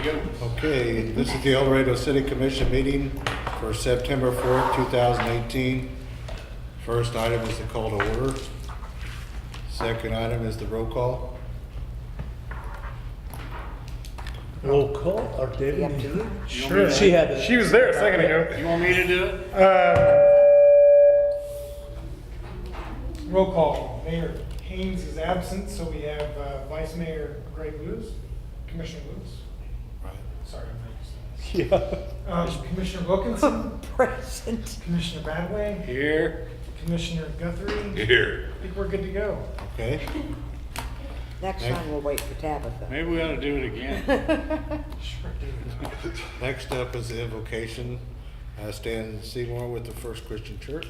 you go. Okay, this is the El Dorado City Commission meeting for September 4th, 2018. First item is the call to order. Second item is the roll call. Roll call, or Up David? to you. Sure. She had it. She was there a second ago. You want me to do it? Roll call. Mayor Haynes is absent, so we have Vice Mayor Greg Lewis, Commissioner Lewis. Right. Sorry, I'm not used to Yeah. that. Commissioner Wilkinson, Present. Commissioner Badway, Here. Commissioner Guthrie. Here. I think we're good to go. Okay, Next Next. time we'll wait for Tabitha. Maybe we ought to do it again. Sure do. next up is the invocation. Stan Seymour with the First Christian Church.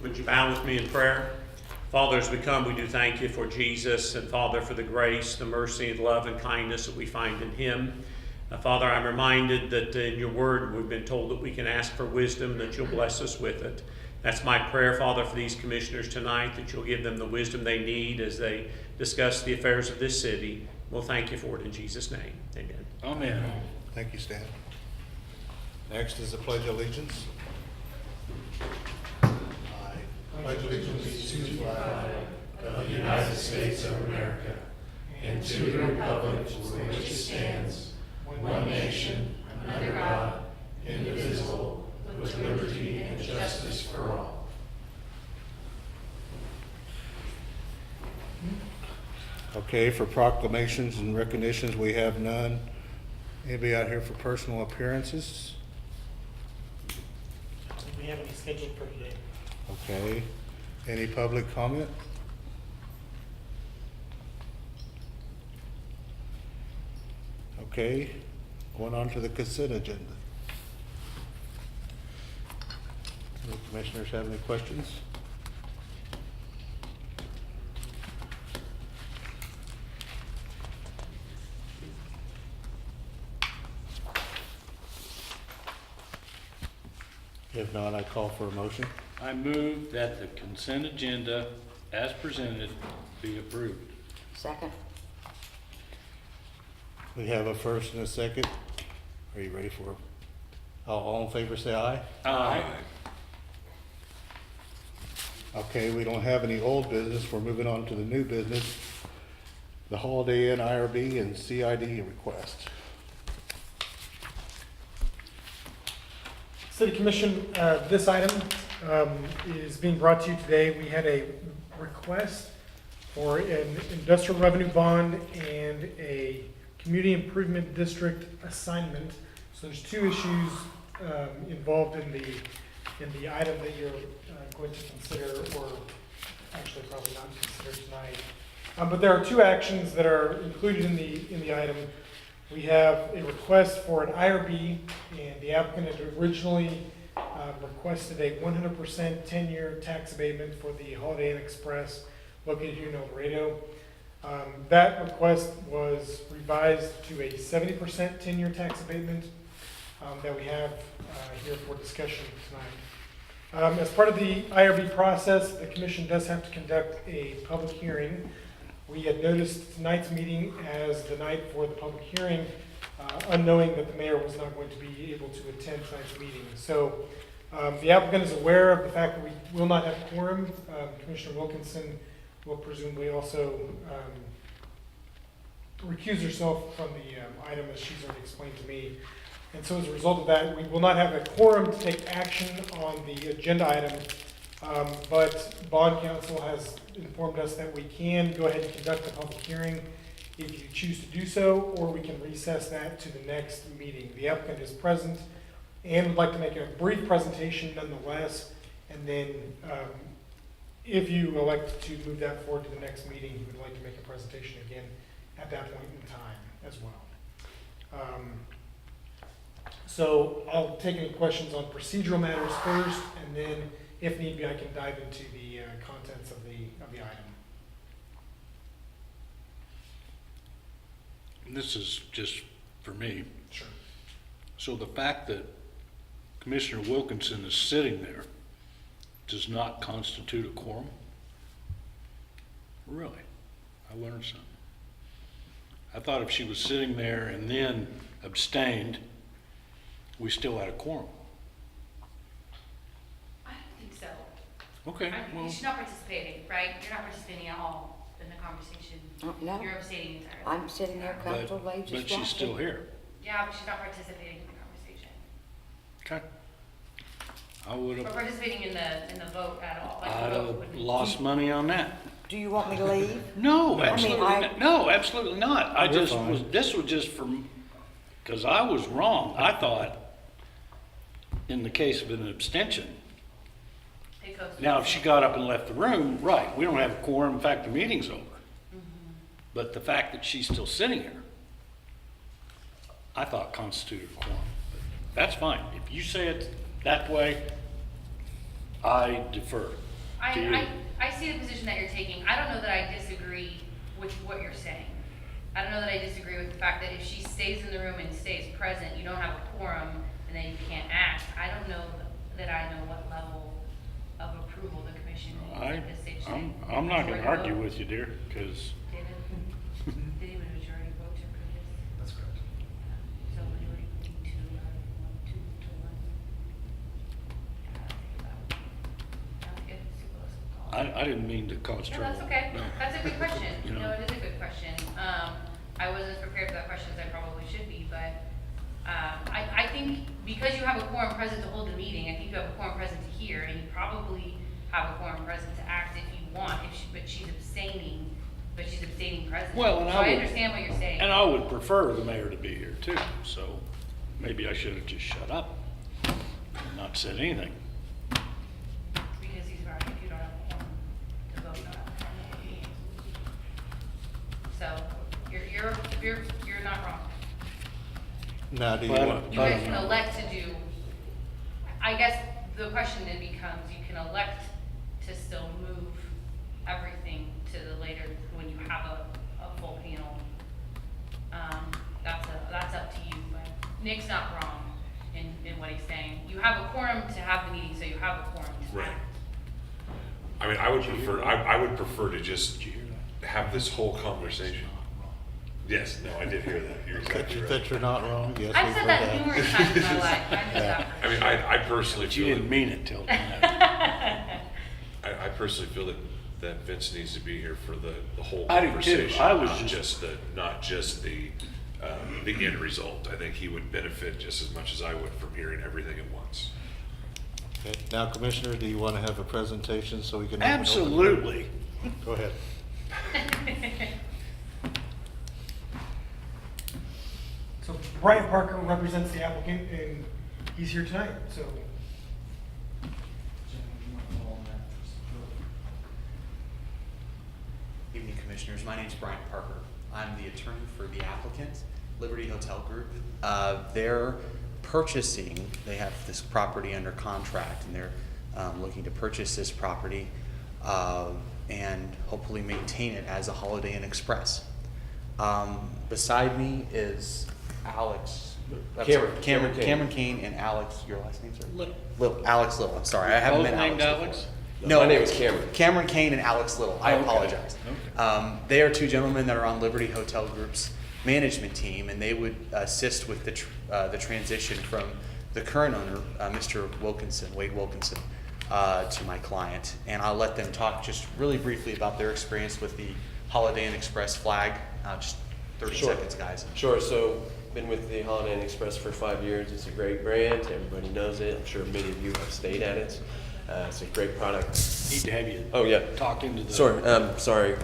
Would you bow with me in prayer? Father, as we come, we do thank you for Jesus, and Father, for the grace, the mercy, and love and kindness that we find in him. Father, I'm reminded that in your word we've been told that we can ask for wisdom, that you'll bless us with it. That's my prayer, Father, for these commissioners tonight, that you'll give them the wisdom they need as they discuss the affairs of this city. We'll thank you for it in Jesus' name. Amen. Amen. Thank you, Stan. Next is the Pledge of Allegiance. Pledge allegiance to the flag of the United States of America and to the republic for which it stands, one nation, under God, indivisible, with liberty and justice for all. Okay, for proclamations and recognitions, we have none. Anybody out here for personal appearances? Do we have any scheduled for today? Okay, any public comment? Okay, going on to the consent agenda. Any commissioners have any questions? If not, I call for a motion. I move that the consent agenda as presented be approved. Second. We have a first and a second. Are you ready for it? All in favor say aye. Aye. Okay, we don't have any old business. We're moving on to the new business. The Holiday Inn IRB and CID request. City Commission, this item is being brought to you today. We had a request for an industrial revenue bond and a community improvement district assignment. So there's two issues involved in the item that you're going to consider, or actually probably not consider tonight. But there are two actions that are included in the item. We have a request for an IRB, and the applicant had originally requested a 100% 10-year tax abatement for the Holiday Inn Express located here in El Dorado. That request was revised to a 70% 10-year tax abatement that we have here for discussion tonight. As part of the IRB process, the commission does have to conduct a public hearing. We had noticed tonight's meeting as the night for the public hearing, unknowing that the mayor was not going to be able to attend tonight's meeting. So the applicant is aware of the fact that we will not have a quorum. Commissioner Wilkinson will presumably also recuse herself from the item, as she's already explained to me. And so as a result of that, we will not have a quorum to take action on the agenda item. But bond counsel has informed us that we can go ahead and conduct a public hearing if you choose to do so, or we can recess that to the next meeting. The applicant is present and would like to make a brief presentation nonetheless. And then if you elect to move that forward to the next meeting, he would like to make a presentation again at that point in time as well. So I'll take any questions on procedural matters first, and then if need be, I can dive into the contents of the item. And this is just for me. Sure. So the fact that Commissioner Wilkinson is sitting there does not constitute a quorum? Really? I learned something. I thought if she was sitting there and then abstained, we still had a quorum. I don't think so. Okay, well, She's not participating, right? You're not participating at all in the conversation. No, You're abstaining entirely. I'm sitting there but, comfortably just but she's still watching. here. Yeah, but she's not participating in the conversation. Okay. I would Or have, participating in the vote at all. Like, I'd the vote have wouldn't- lost money on that. Do you want me to leave? No, I absolutely, mean, not. No, absolutely not. I We're just fine. was, this was just from, because I was wrong. I thought, in the case of an abstention, It goes. now if she got up and left the room, right, we don't have a quorum, in fact, the meeting's over. But the fact that she's still sitting here, I thought constituted a quorum. But that's fine. If you say it that way, I defer to you. I see the position that you're taking. I don't know that I disagree with what you're saying. I don't know that I disagree with the fact that if she stays in the room and stays present, you don't have a quorum, and then you can't act. I don't know that I know what level of approval the commission needs at this stage. I'm not gonna argue with you, dear, because David, did he majority vote to approve this? That's correct. So majority voting two to one. I didn't mean to cause No, trouble. that's okay. No. That's a good question. You know. No, it is a good question. I wasn't as prepared for that question as I probably should be, but, I think because you have a quorum present to hold the meeting, I think you have a quorum present to hear, and you probably have a quorum present to act if you want, but she's abstaining present. Well, and So I I would- understand what you're saying. And I would prefer the mayor to be here too, so maybe I should have just shut up and not said anything. Because he's right, if you don't have a quorum to vote, not have a quorum to meeting. So, you're not wrong. Now, do you Well, want, You guys can elect to do, I guess the question then becomes, you can elect to still move everything to the later, when you have a full panel. That's up to you, but Nick's not wrong in what he's saying. You have a quorum to have the meeting, so you have a quorum to Right. act. I mean, I would prefer to just Did you hear that? have this whole conversation. Yes, no, I did hear that. You're exactly right. that you're not wrong? Yes, I've we've said heard that numerous times in my life, I know that. I mean, I personally But you feel didn't that, mean it till tonight. I personally feel that Vince needs to be here for the whole I do too. conversation. I was not just the end result. I think he would benefit just as much as I would from hearing everything at once. Okay. Now, Commissioner, do you want to have a presentation so we can? open- Absolutely. Go ahead. So Brian Parker represents the applicant, and he's here tonight, so. Evening, Commissioners. My name is Brian Parker. I'm the attorney for the applicant, Liberty Hotel Group. They're purchasing, they have this property under contract, and they're looking to purchase this property and hopefully maintain it as a Holiday Inn Express. Beside me is Alex. Cameron Kane and Alex, your last names are? Little. Alex Little, I'm sorry. I haven't Both met named Alex Alex? before. No, My name is Cameron. Cameron Kane and Alex Little. I Okay. apologize. Okay. They are two gentlemen that are on Liberty Hotel Group's management team, and they would assist with the transition from the current owner, Mr. Wilkinson, Wade Wilkinson, to my client. And I'll let them talk just really briefly about their experience with the Holiday Inn Express flag. Just 30 Sure. seconds, guys. Sure, so been with the Holiday Inn Express for 5 years. It's a great brand. Everybody knows it. I'm sure many of you have stayed at it. It's a great product. Need to have you Oh, yeah. talk into the. Sorry.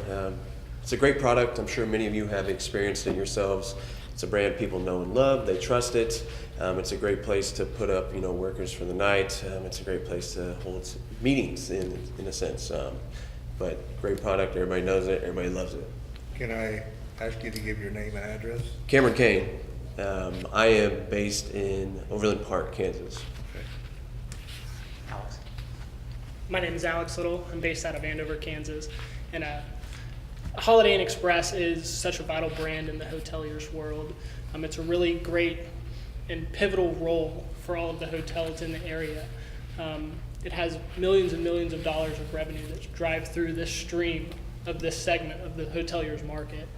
It's a great product. I'm sure many of you have experienced it yourselves. It's a brand people know and love. They trust it. It's a great place to put up, workers for the night. It's a great place to hold meetings in a sense. But great product. Everybody knows it. Everybody loves it. Can I ask you to give your name and address? Cameron Kane. I am based in Overland Park, Kansas. Okay. Alex. My name is Alex Little. I'm based out of Andover, Kansas. And Holiday Inn Express is such a vital brand in the hotelier's world. It's a really great and pivotal role for all of the hotels in the area. It has millions and millions of dollars of revenue that drive through this stream of this segment of the hoteliers market.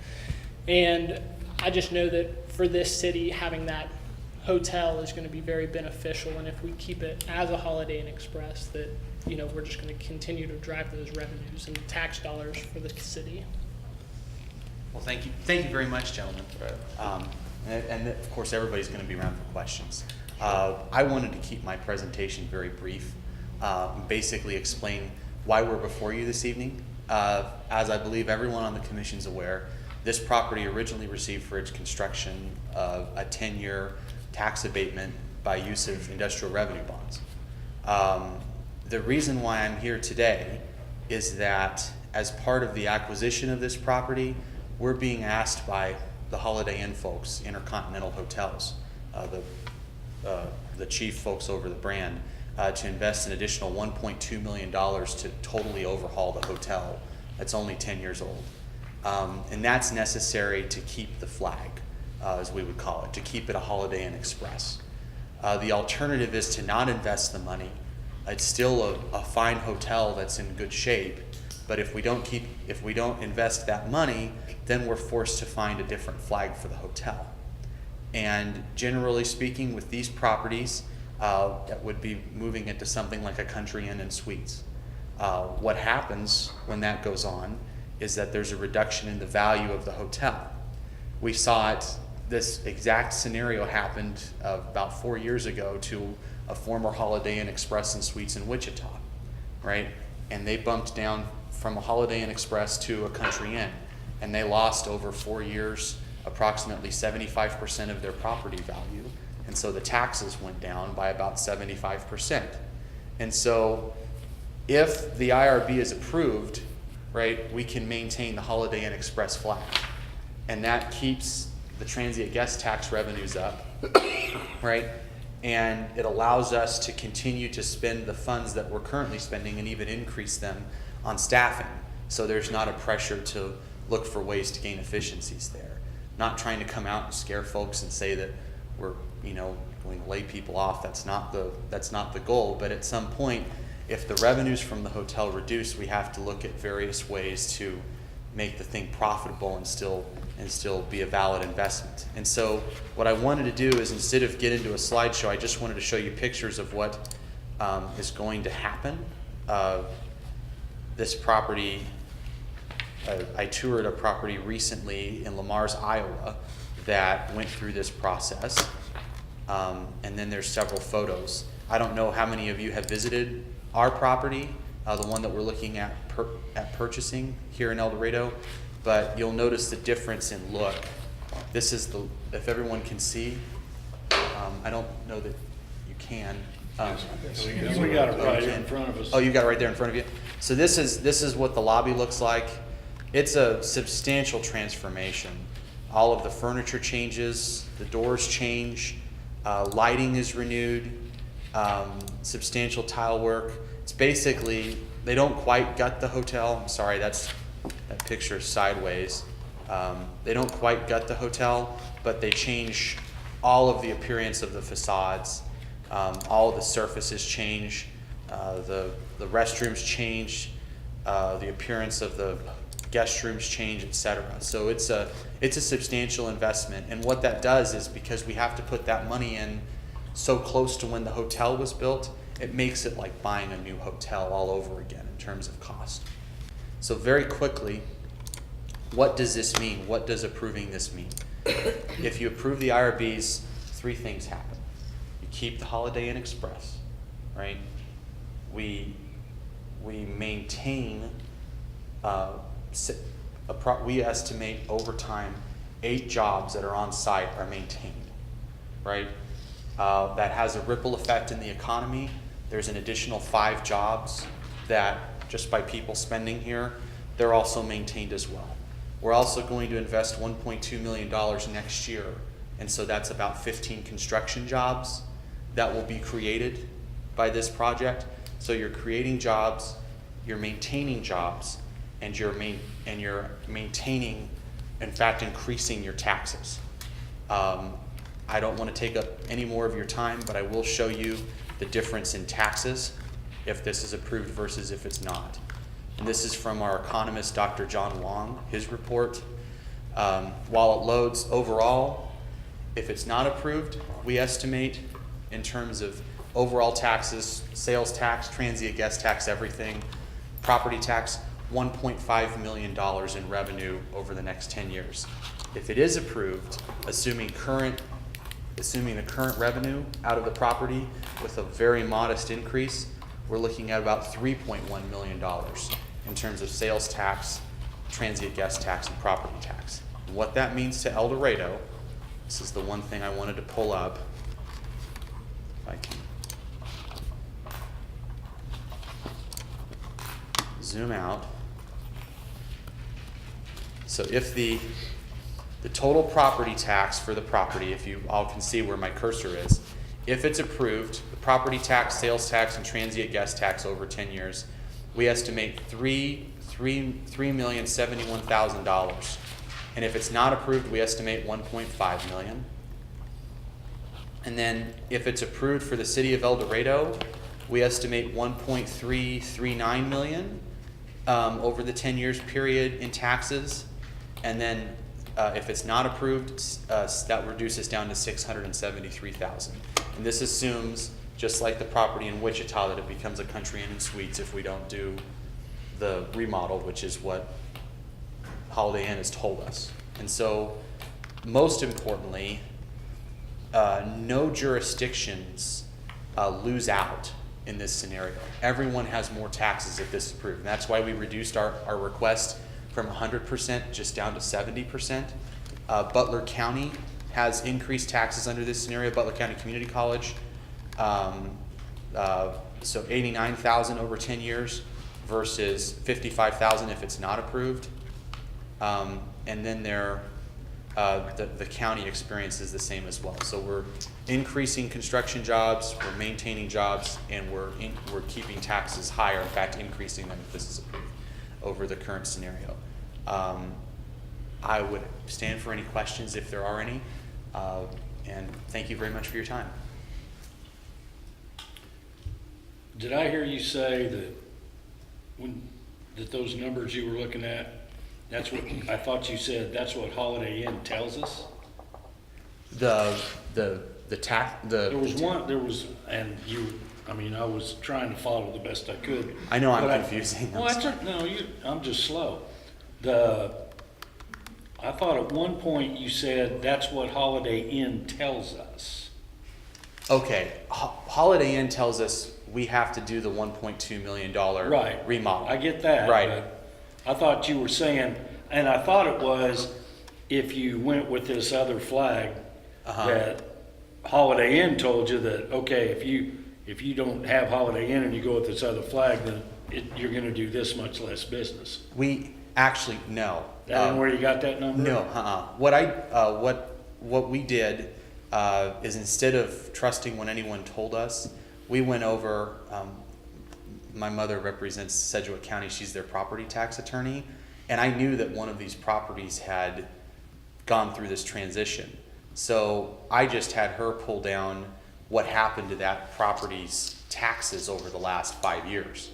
And I just know that for this city, having that hotel is going to be very beneficial. And if we keep it as a Holiday Inn Express, that, you know, we're just going to continue to drive those revenues and tax dollars for the city. Well, thank you very much, gentlemen. And of course, everybody's going to be around for questions. I wanted to keep my presentation very brief, basically explain why we're before you this evening. As I believe everyone on the commission's aware, this property originally received for its construction a 10-year tax abatement by use of industrial revenue bonds. The reason why I'm here today is that as part of the acquisition of this property, we're being asked by the Holiday Inn folks, Intercontinental Hotels, the chief folks over the brand, to invest an additional $1.2 million to totally overhaul the hotel that's only 10 years old. And that's necessary to keep the flag, as we would call it, to keep it a Holiday Inn Express. The alternative is to not invest the money. It's still a fine hotel that's in good shape, but if we don't invest that money, then we're forced to find a different flag for the hotel. And generally speaking, with these properties, that would be moving into something like a Country Inn and Suites. What happens when that goes on is that there's a reduction in the value of the hotel. We saw this exact scenario happened about 4 years ago to a former Holiday Inn Express and Suites in Wichita, right? And they bumped down from a Holiday Inn Express to a Country Inn, and they lost over 4 years approximately 75% of their property value, and so the taxes went down by about 75%. And so if the IRB is approved, right, we can maintain the Holiday Inn Express flag, and that keeps the transient guest tax revenues up, right? And it allows us to continue to spend the funds that we're currently spending and even increase them on staffing. So there's not a pressure to look for ways to gain efficiencies there. Not trying to come out and scare folks and say that we're, going to lay people off. That's not the goal. But at some point, if the revenues from the hotel reduce, we have to look at various ways to make the thing profitable and still be a valid investment. And so what I wanted to do is, instead of get into a slideshow, I just wanted to show you pictures of what is going to happen. This property, I toured a property recently in Lamar's, Iowa, that went through this process. And then there's several photos. I don't know how many of you have visited our property, the one that we're looking at purchasing here in El Dorado, but you'll notice the difference in look. This is if everyone can see, I don't know that you can. We got it right in front of us. Oh, you got it right there in front of you? So this is what the lobby looks like. It's a substantial transformation. All of the furniture changes, the doors change, lighting is renewed, substantial tile work. It's basically, they don't quite gut the hotel. I'm sorry, that picture is sideways. They don't quite gut the hotel, but they change all of the appearance of the facades. All of the surfaces change. The restrooms change. The appearance of the guest rooms change, etc. So it's a substantial investment. And what that does is, because we have to put that money in so close to when the hotel was built, it makes it like buying a new hotel all over again in terms of cost. So very quickly, what does this mean? What does approving this mean? If you approve the IRBs, 3 things happen. You keep the Holiday Inn Express, right? We maintain, we estimate over time 8 jobs that are on site are maintained, right? That has a ripple effect in the economy. There's an additional 5 jobs that, just by people spending here, they're also maintained as well. We're also going to invest $1.2 million next year, and so that's about 15 construction jobs that will be created by this project. So you're creating jobs, you're maintaining jobs, and you're maintaining, in fact, increasing your taxes. I don't want to take up any more of your time, but I will show you the difference in taxes if this is approved versus if it's not. And this is from our economist, Dr. John Wong, his report. While it loads overall, if it's not approved, we estimate in terms of overall taxes, sales tax, transient guest tax, everything, property tax, $1.5 million in revenue over the next 10 years. If it is approved, assuming the current revenue out of the property with a very modest increase, we're looking at about $3.1 million in terms of sales tax, transient guest tax, and property tax. And what that means to El Dorado, this is the one thing I wanted to pull up. If I can zoom out. So if the total property tax for the property, if you all can see where my cursor is, if it's approved, the property tax, sales tax, and transient guest tax over 10 years, we estimate $3,071,000. And if it's not approved, we estimate $1.5 million. And then if it's approved for the city of El Dorado, we estimate $1.339 million over the 10 years period in taxes. And then if it's not approved, that reduces down to $673,000. And this assumes, just like the property in Wichita, that it becomes a country inn and suites if we don't do the remodel, which is what Holiday Inn has told us. And so, most importantly, no jurisdictions lose out in this scenario. Everyone has more taxes if this is approved. And that's why we reduced our request from 100% just down to 70%. Butler County has increased taxes under this scenario. Butler County Community College, so $89,000 over 10 years versus $55,000 if it's not approved. And then the county experience is the same as well. So we're increasing construction jobs, we're maintaining jobs, and we're keeping taxes higher. In fact, increasing them if this is approved over the current scenario. I would stand for any questions if there are any. And thank you very much for your time. Did I hear you say that those numbers you were looking at, that's what, I thought you said that's what Holiday Inn tells us? There was, and you, I mean, I was trying to follow the best I could. I know I'm but confusing. Well, I'm just slow. I thought at one point you said that's what Holiday Inn tells us. Okay, Holiday Inn tells us we have to do the $1.2 million remodel. I get that. Right. But I thought you were saying, and I thought it was if you went with this other flag, that Holiday Inn told you that, okay, if you don't have Holiday Inn and you go with this other flag, then you're going to do this much less business. We actually, no. That ain't where you got that number? No, what we did is instead of trusting what anyone told us, we went over, my mother represents Sedgwick County, she's their property tax attorney, and I knew that one of these properties had gone through this transition. So I just had her pull down what happened to that property's taxes over the last 5 years.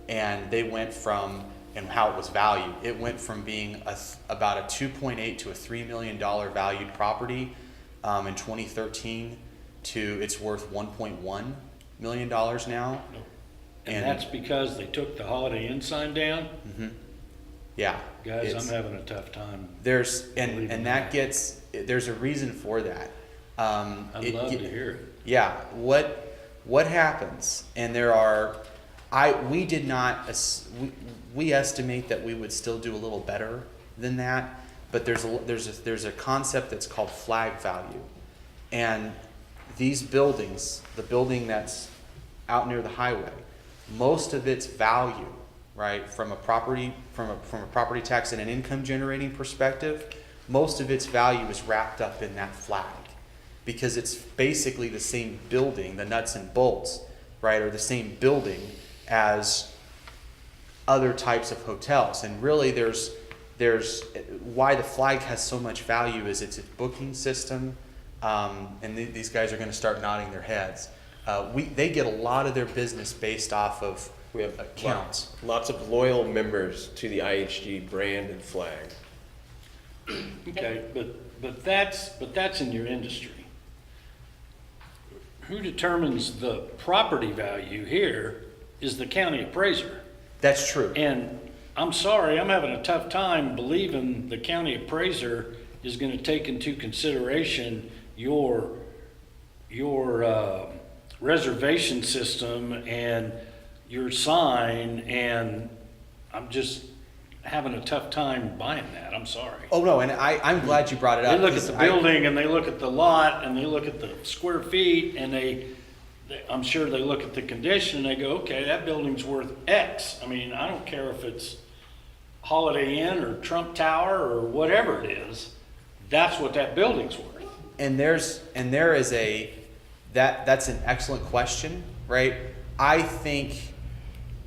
And they went from, and how it was valued, it went from being about a $2.8 to a $3 million valued property in 2013 to it's worth $1.1 million now. And that's because they took the Holiday Inn sign down? Mm-hmm. Yeah. Guys, I'm having a tough time. There's believing there's a reason for that. I'd love to hear it. Yeah. What happens? And we estimate that we would still do a little better than that, but there's a concept that's called flag value, and these buildings, the building that's out near the highway, most of its value, right, from a property tax and an income generating perspective, most of its value is wrapped up in that flag, because it's basically the same building, the nuts and bolts, right, are the same building as other types of hotels. And really there's why the flag has so much value is it's a booking system, and these guys are going to start nodding their heads. They get a lot of their business based off of We have accounts. lots of loyal members to the IHG brand and flag. Okay, but that's in your industry. Who determines the property value here is the county appraiser. That's true. And I'm sorry, I'm having a tough time believing the county appraiser is gonna take into consideration your reservation system and your sign, and I'm just having a tough time buying that, I'm sorry. Oh, no, and I'm glad you brought it up. They look at because the building and they look at the lot and they look at the square feet and I'm sure they look at the condition and they go, okay, that building's worth X. I mean, I don't care if it's Holiday Inn or Trump Tower or whatever it is, that's what that building's worth. And there is that's an excellent question, right? I think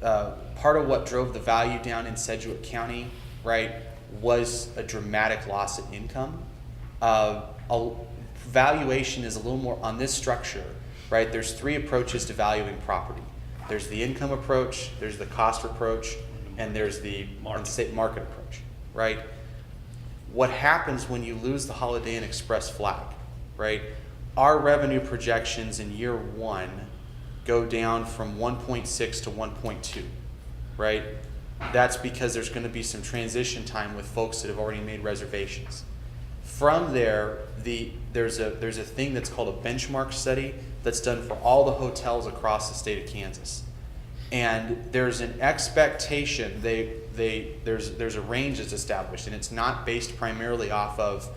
part of what drove the value down in Sedgwick County, right, was a dramatic loss in income. Valuation is a little more on this structure, right? There's 3 approaches to valuing property. There's the income approach, there's the cost approach, and there's the market approach, right? What happens when you lose the Holiday Inn Express flag, right? Our revenue projections in year 1 go down from 1.6 to 1.2, right? That's because there's going to be some transition time with folks that have already made reservations. From there, there's a thing that's called a benchmark study that's done for all the hotels across the state of Kansas. And there's an expectation, there's a range that's established, and it's not based primarily off of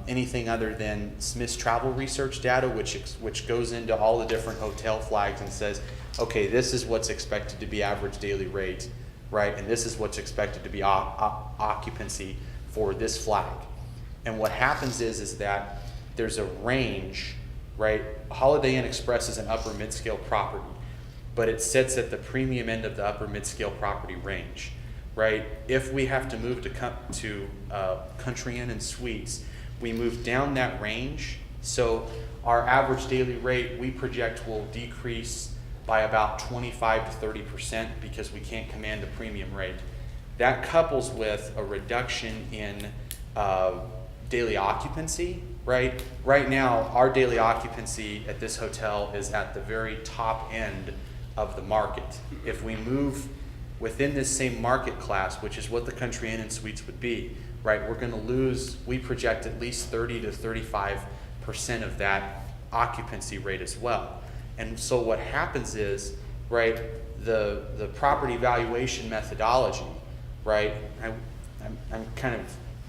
anything other than Smith's travel research data, which goes into all the different hotel flags and says, okay, this is what's expected to be average daily rate, right? And this is what's expected to be occupancy for this flag. And what happens is that there's a range, right? Holiday Inn Express is an upper mid-scale property, but it sits at the premium end of the upper mid-scale property range, right? If we have to move to Country Inn and Suites, we move down that range. So our average daily rate, we project, will decrease by about 25 to 30% because we can't command the premium rate. That couples with a reduction in daily occupancy, right? Right now, our daily occupancy at this hotel is at the very top end of the market. If we move within this same market class, which is what the Country Inn and Suites would be, right, we're going to lose, we project at least 30 to 35% of that occupancy rate as well. And so what happens is, right, the property valuation methodology, right, I'm kind of,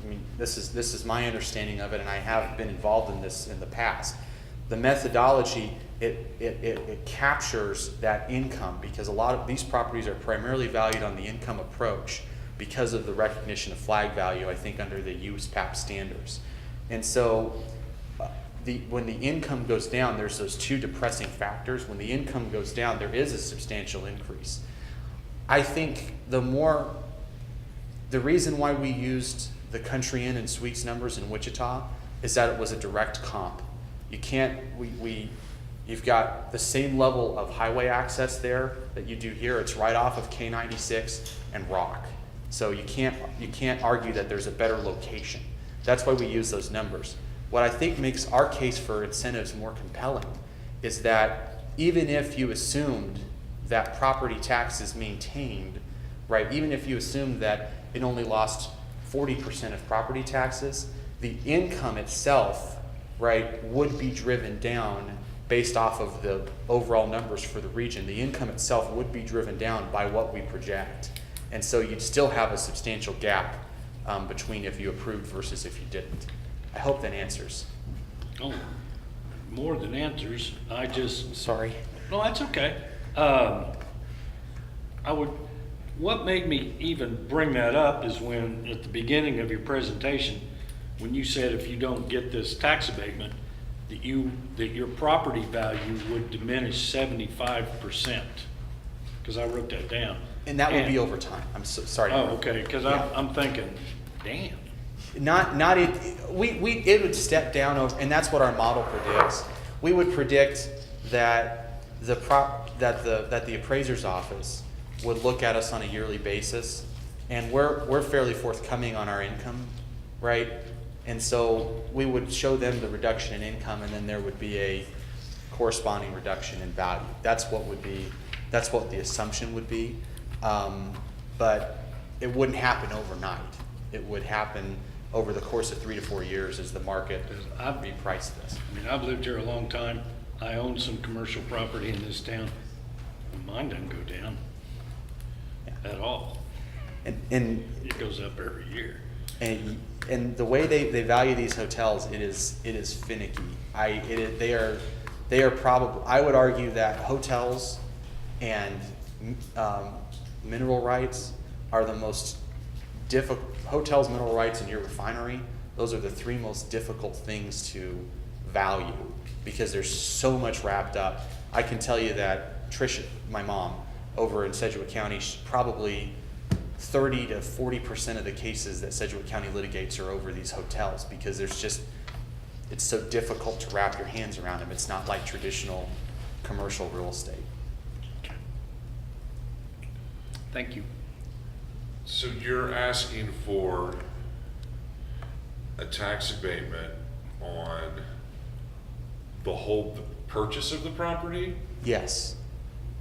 I mean, this is my understanding of it, and I have been involved in this in the past. The methodology, it captures that income, because a lot of these properties are primarily valued on the income approach because of the recognition of flag value, I think, under the USPAP standards. And so when the income goes down, there's those 2 depressing factors. When the income goes down, there is a substantial increase. I think the reason why we used the Country Inn and Suites numbers in Wichita is that it was a direct comp. You can't, you've got the same level of highway access there that you do here. It's right off of K96 and Rock. So you can't argue that there's a better location. That's why we use those numbers. What I think makes our case for incentives more compelling is that even if you assumed that property tax is maintained, right, even if you assumed that it only lost 40% of property taxes, the income itself, right, would be driven down based off of the overall numbers for the region. The income itself would be driven down by what we project. And so you'd still have a substantial gap between if you approved versus if you didn't. I hope that answers. Oh, more than answers. Sorry. No, that's okay. What made me even bring that up is when, at the beginning of your presentation, when you said if you don't get this tax abatement, that your property value would diminish 75%. Because I wrote that down. And that would be over time. I'm so sorry. Oh, okay, because I'm thinking, damn. It would step down over, and that's what our model predicts. we would predict that that the appraiser's office would look at us on a yearly basis, and we're fairly forthcoming on our income, right? And so we would show them the reduction in income, and then there would be a corresponding reduction in value. That's what the assumption would be. But it wouldn't happen overnight. It would happen over the course of 3 to 4 years as the market repriced this. I mean, I've lived here a long time. I own some commercial property in this town. Mine doesn't go down at all. And It goes up every year. and the way they value these hotels, it is finicky. They are probably, I would argue that hotels and mineral rights are the most difficult. Hotels, mineral rights, and your refinery, those are the 3 most difficult things to value because there's so much wrapped up. I can tell you that Tricia, my mom, over in Sedgwick County, probably 30 to 40% of the cases that Sedgwick County litigates are over these hotels because it's so difficult to wrap your hands around them. It's not like traditional commercial real estate. Thank you. So you're asking for a tax abatement on the purchase of the property? Yes,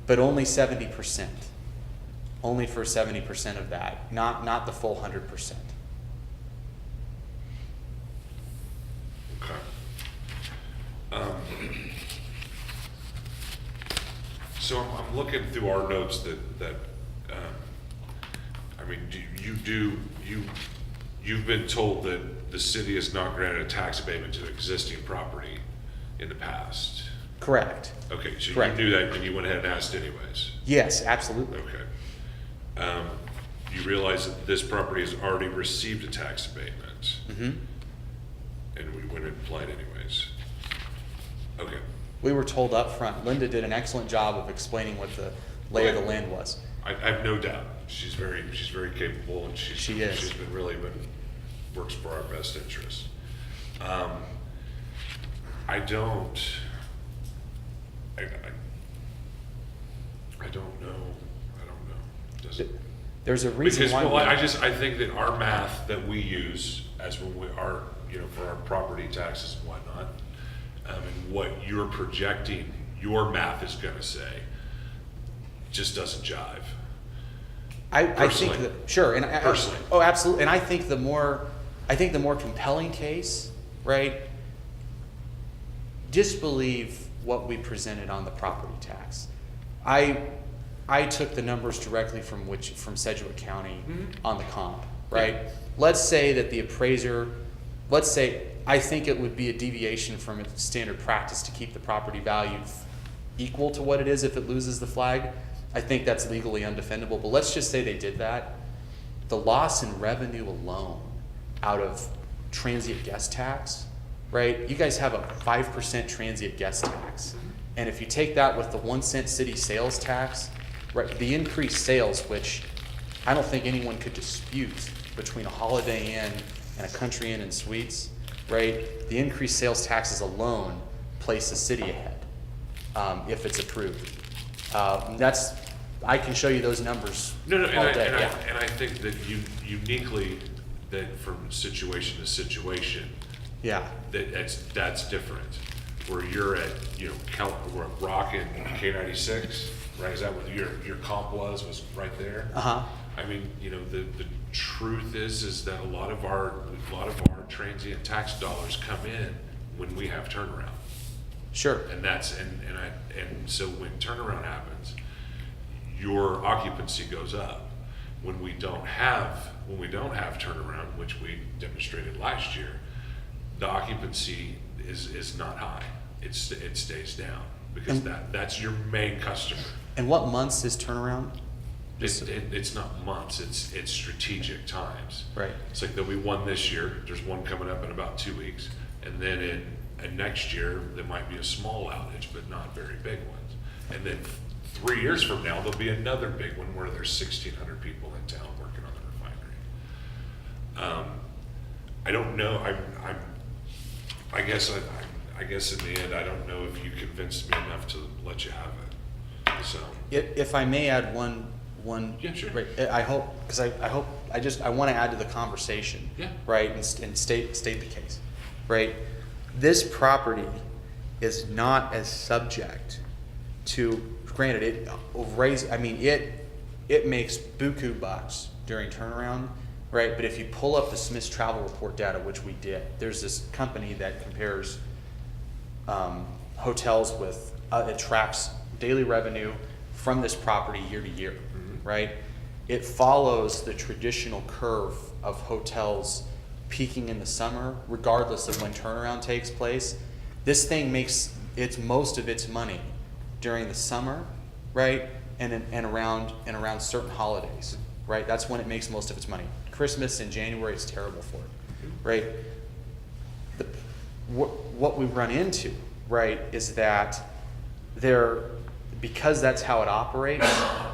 but only 70%. Only for 70% of that, not the full 100%. Okay. So I'm looking through our notes that I mean, you've been told that the city has not granted a tax abatement to existing property in the past. Correct. Okay, so Correct. you knew that and you went ahead and asked anyways. Yes, absolutely. Okay. You realize that this property has already received a tax abatement, Mm-hmm. and we went and applied anyways. Okay. We were told up front. Linda did an excellent job of explaining what the lay of the land was. I have no doubt. She's very capable, and She is. She's works for our best interest. I don't know. Does it? There's a reason Because, why. well, I think that our math that we use as when we are, for our property taxes and whatnot, and what you're projecting your math is gonna say, just doesn't jive. I think Personally. that, sure, and Personally. oh, absolutely, and I think the more compelling case, right? Disbelieve what we presented on the property tax. I took the numbers directly from Sedgwick County on the comp, right? Yeah. Let's say that the appraiser, I think it would be a deviation from its standard practice to keep the property value equal to what it is if it loses the flag. I think that's legally undefendable, but let's just say they did that. The loss in revenue alone out of transient guest tax, right? You guys have a 5% transient guest tax. And if you take that with the 1 cent city sales tax, right, the increased sales, which I don't think anyone could dispute between a Holiday Inn and a Country Inn and Suites, right? The increased sales taxes alone place the city ahead if it's approved. I can show you those numbers No, all day. and I think that uniquely, that from situation to situation, Yeah. that's different. Where you're at, we're at Rock and K96, right? Is that what your comp was right there? Uh-huh. I mean, the truth is that a lot of our transient tax dollars come in when we have turnaround. Sure. And so when turnaround happens, your occupancy goes up. When we don't have turnaround, which we demonstrated last year, the occupancy is not high. It stays down because that's your main customer. And what months is turnaround? It's not months. It's strategic times. Right. It's like there'll be one this year. There's one coming up in about 2 weeks, and then in next year there might be a small outage, but not very big ones. And then 3 years from now there'll be another big one where there's 1,600 people in town working on the refinery. I don't know. I guess I guess in the end, I don't know if you convinced me enough to let you have it. So, If I may add one, Yeah, sure. right, I hope, because I want to add to the conversation. Yeah. Right, and state the case, right? This property is not as subject to, granted, it makes buku bucks during turnaround, right? But if you pull up the Smith's travel report data, which we did, there's this company that compares hotels with, it tracks daily revenue from this property year to year, right? It follows the traditional curve of hotels peaking in the summer, regardless of when turnaround takes place. This thing makes most of its money during the summer, right? And around certain holidays, right? That's when it makes most of its money. Christmas and January, it's terrible for it, right? What we run into, right, is that because that's how it operates,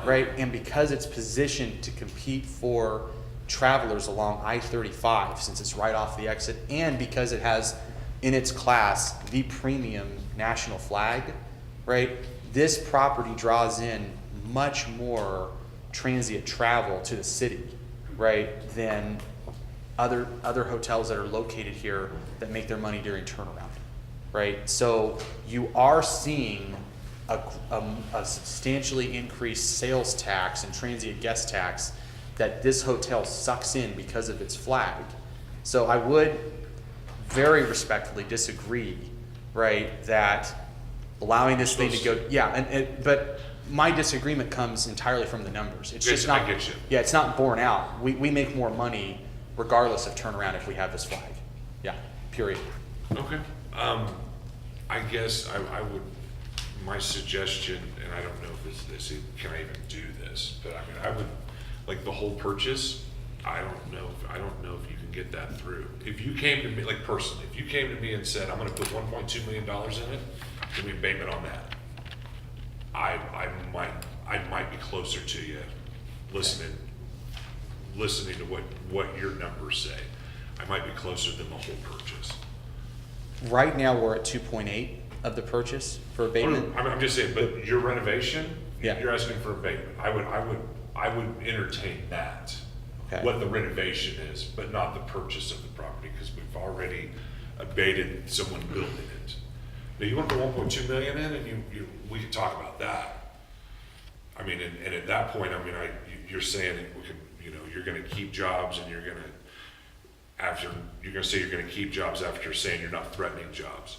right, and because it's positioned to compete for travelers along I-35, since it's right off the exit, and because it has in its class the premium national flag, right, this property draws in much more transient travel to the city, right, than other hotels that are located here that make their money during turnaround, right? So you are seeing a substantially increased sales tax and transient guest tax that this hotel sucks in because of its flag. So I would very respectfully disagree, right, that allowing this thing to go, but my disagreement comes entirely from the numbers. It's just not, I get you. yeah, it's not borne out. We make more money regardless of turnaround if we have this flag. Yeah, period. Okay. I guess I would, my suggestion, and I don't know if this can I even do this, but I mean, I would, like the whole purchase, I don't know if you can get that through. If you came to me, like personally, if you came to me and said, I'm gonna put $1.2 million in it, give me a payment on that. I might be closer to you, listening to what your numbers say. I might be closer than the whole purchase. Right now, we're at 2.8 of the purchase for abatement. I'm just saying, but your renovation, Yeah. you're asking for abatement. I would entertain that, Okay. what the renovation is, but not the purchase of the property, because we've already abated someone building it. Now, you want to put 1.2 million in, and we can talk about that. I mean, and at that point, I mean, you're saying we can, you're going to keep jobs, and you're going to say you're going to keep jobs after saying you're not threatening jobs.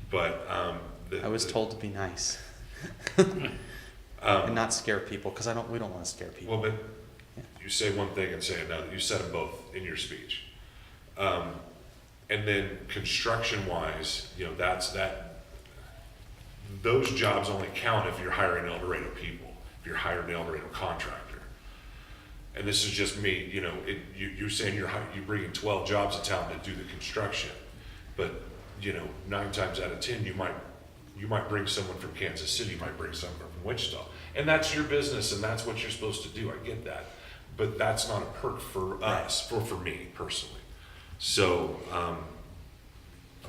But I was told to be nice and not scare people, because we don't want to scare people. Well, but you say one thing and say another. You said them both in your speech. And then construction-wise, those jobs only count if you're hiring El Dorado people, if you're hiring an El Dorado contractor. And this is just me, you're saying you're bringing 12 jobs to town to do the construction, but 9 times out of 10, you might bring someone from Kansas City, you might bring someone from Wichita, and that's your business, and that's what you're supposed to do. I get that, but that's not a perk for us, for me personally. So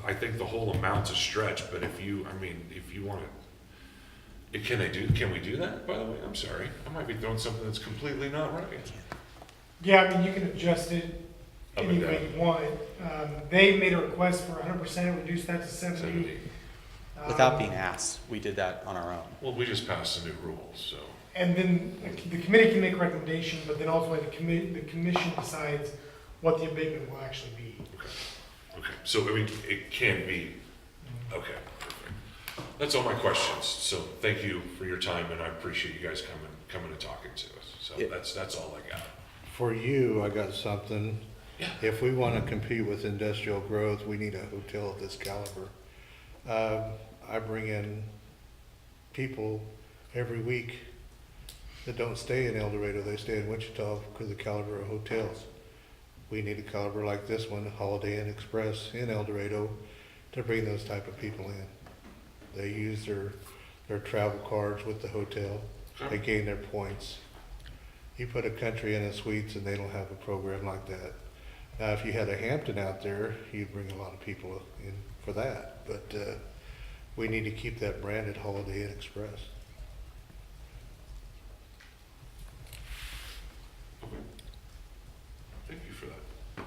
I think the whole amount's a stretch, but if you want to, can we do that, by the way? I'm sorry, I might be throwing something that's completely not right. Yeah, I mean, you can adjust it Up and any down. way you want. They made a request for 100%, reduce that to 70. Without being asked, we did that on our own. Well, we just passed the new rules, so. And then the committee can make a recommendation, but then ultimately the commission decides what the abatement will actually be. Okay, so I mean, it can be, okay, perfect. That's all my questions, so thank you for your time, and I appreciate you guys coming and talking to us. So Yeah. that's all I got. For you, I got something. Yeah. If we want to compete with industrial growth, we need a hotel of this caliber. I bring in people every week that don't stay in El Dorado, they stay in Wichita because of the caliber of hotels. We need a caliber like this one, Holiday Inn Express in El Dorado, to bring those type of people in. They use their travel cards with the hotel, they gain their points. You put a Country Inn and Suites and they don't have a program like that. Now, if you had a Hampton out there, you'd bring a lot of people in for that, but, we need to keep that branded Holiday Inn Express. Okay. Thank you for that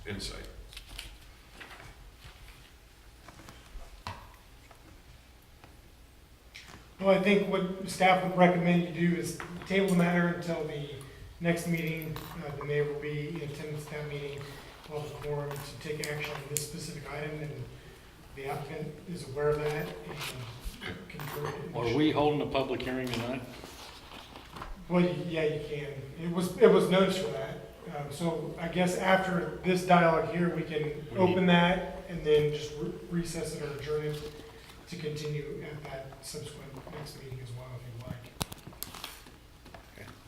insight. Well, I think what staff would recommend you do is table the matter until the next meeting. The mayor will be in attendance at that meeting, will have a quorum to take action on this specific item, and the applicant is aware of that and confirm it. Are we holding a public hearing tonight? Well, yeah, you can. It was noticed for that. So I guess after this dialogue here, we can open that and then just recess it or adjourn it to continue at that subsequent next meeting as well, if you'd like.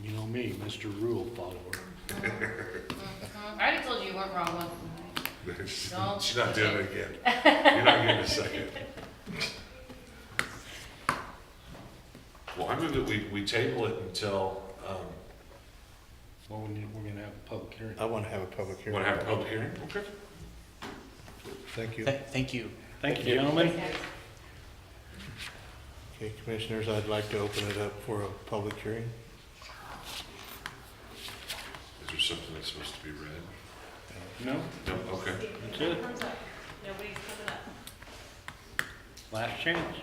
You know me, Mr. Rule follower. I already told you you weren't wrong once tonight. Don't She's not doing it again. You're not getting a second. Well, I move that we table it until, Well, we're gonna have a public hearing. I want to have a public hearing. want to have a public hearing? Okay. Thank you. Thank you. Thank you, gentlemen. Okay, commissioners, I'd like to open it up for a public hearing. Is there something that's supposed to be read? No, No, okay. that's it. Nobody's coming up. Last chance.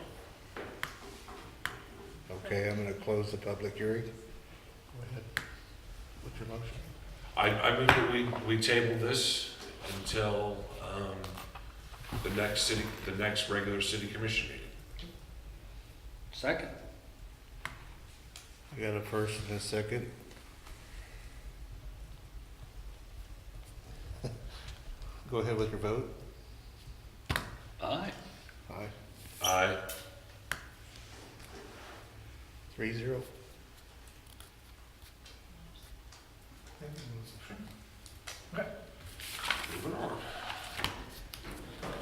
Okay, I'm going to close the public hearing. Go ahead. What's your motion? I move that we table this until, the next regular city commission meeting. Second. I got a first and a second. Go ahead with your vote. Aye. Aye. Aye. 3-0. Moving on.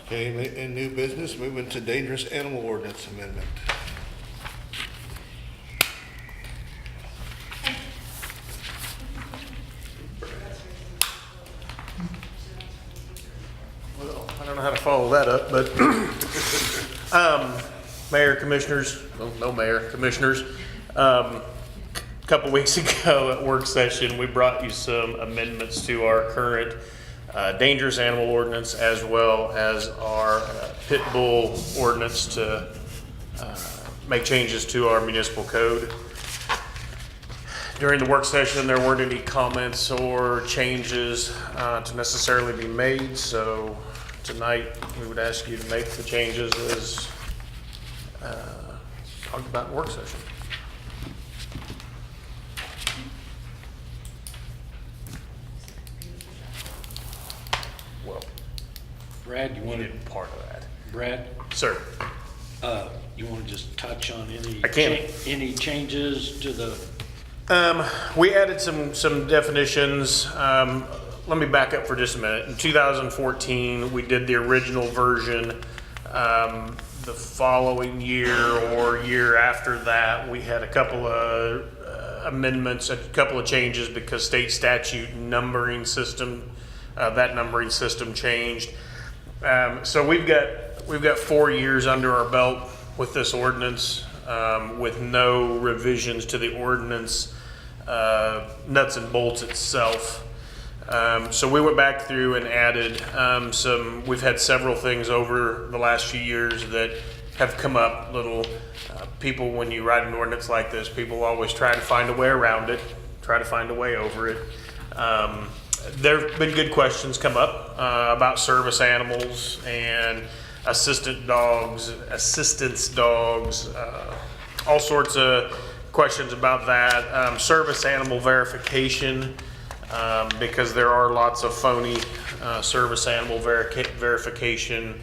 Okay, in new business, moving to dangerous animal ordinance amendment. Well, I don't know how to follow that up, but, Mayor, Commissioners, well, no Mayor, Commissioners, a couple weeks ago at work session, we brought you some amendments to our current dangerous animal ordinance as well as our pit bull ordinance to make changes to our municipal code. During the work session, there weren't any comments or changes to necessarily be made, so tonight we would ask you to make the changes as talked about in work session. Well, Brad, you we wanna, did part of that. Brad, Sir, you wanna just touch on any? I can. Any changes to the, we added some definitions. Let me back up for just a minute. In 2014, we did the original version. The following year or year after that, we had a couple of amendments, a couple of changes because state statute numbering system, that numbering system changed. So we've got 4 years under our belt with this ordinance, with no revisions to the ordinance, nuts and bolts itself. So we went back through and added we've had several things over the last few years that have come up, people, when you write an ordinance like this, people always try to find a way around it, try to find a way over it. There've been good questions come up about service animals and assistance dogs, all sorts of questions about that. Service animal verification, because there are lots of phony service animal verification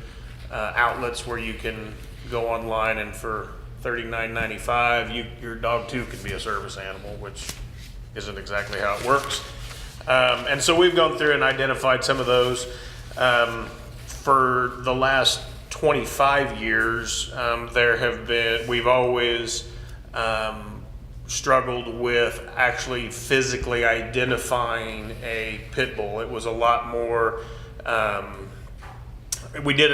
outlets where you can go online and for $39.95, your dog too can be a service animal, which isn't exactly how it works. And so we've gone through and identified some of those. For the last 25 years, we've always struggled with actually physically identifying a pit bull. It was a lot more, we had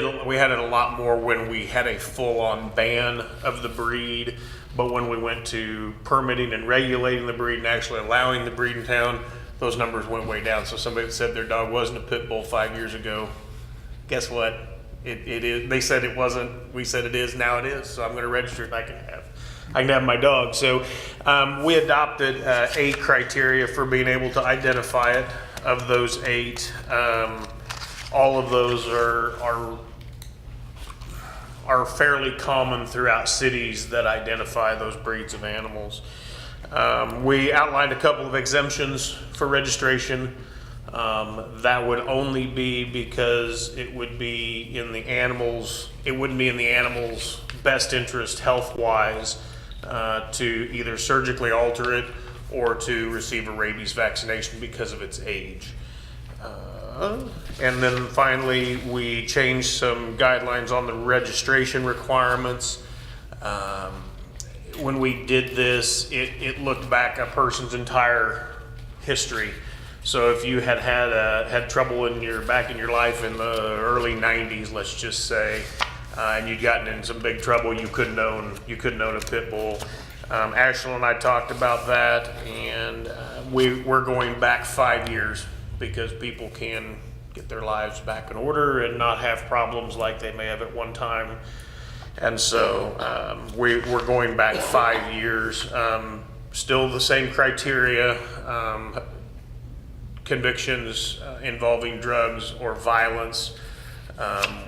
it a lot more when we had a full-on ban of the breed, but when we went to permitting and regulating the breed and actually allowing the breed in town, those numbers went way down. So somebody that said their dog wasn't a pit bull 5 years ago, guess what? It is. They said it wasn't. We said it is. Now it is. So I'm going to register it. And I can have my dog. So we adopted 8 criteria for being able to identify it. Of those 8, all of those are fairly common throughout cities that identify those breeds of animals. We outlined a couple of exemptions for registration. That would only be because it would be in the animals, it wouldn't be in the animal's best interest health-wise to either surgically alter it or to receive a rabies vaccination because of its age. And then finally, we changed some guidelines on the registration requirements. When we did this, it looked back a person's entire history. So if you had trouble in your life in the early 90s, let's just say, and you'd gotten in some big trouble, you couldn't own a pit bull. Ashley and I talked about that, and we're going back 5 years because people can get their lives back in order and not have problems like they may have at one time. And so we're going back 5 years. Still the same criteria. Convictions involving drugs or violence,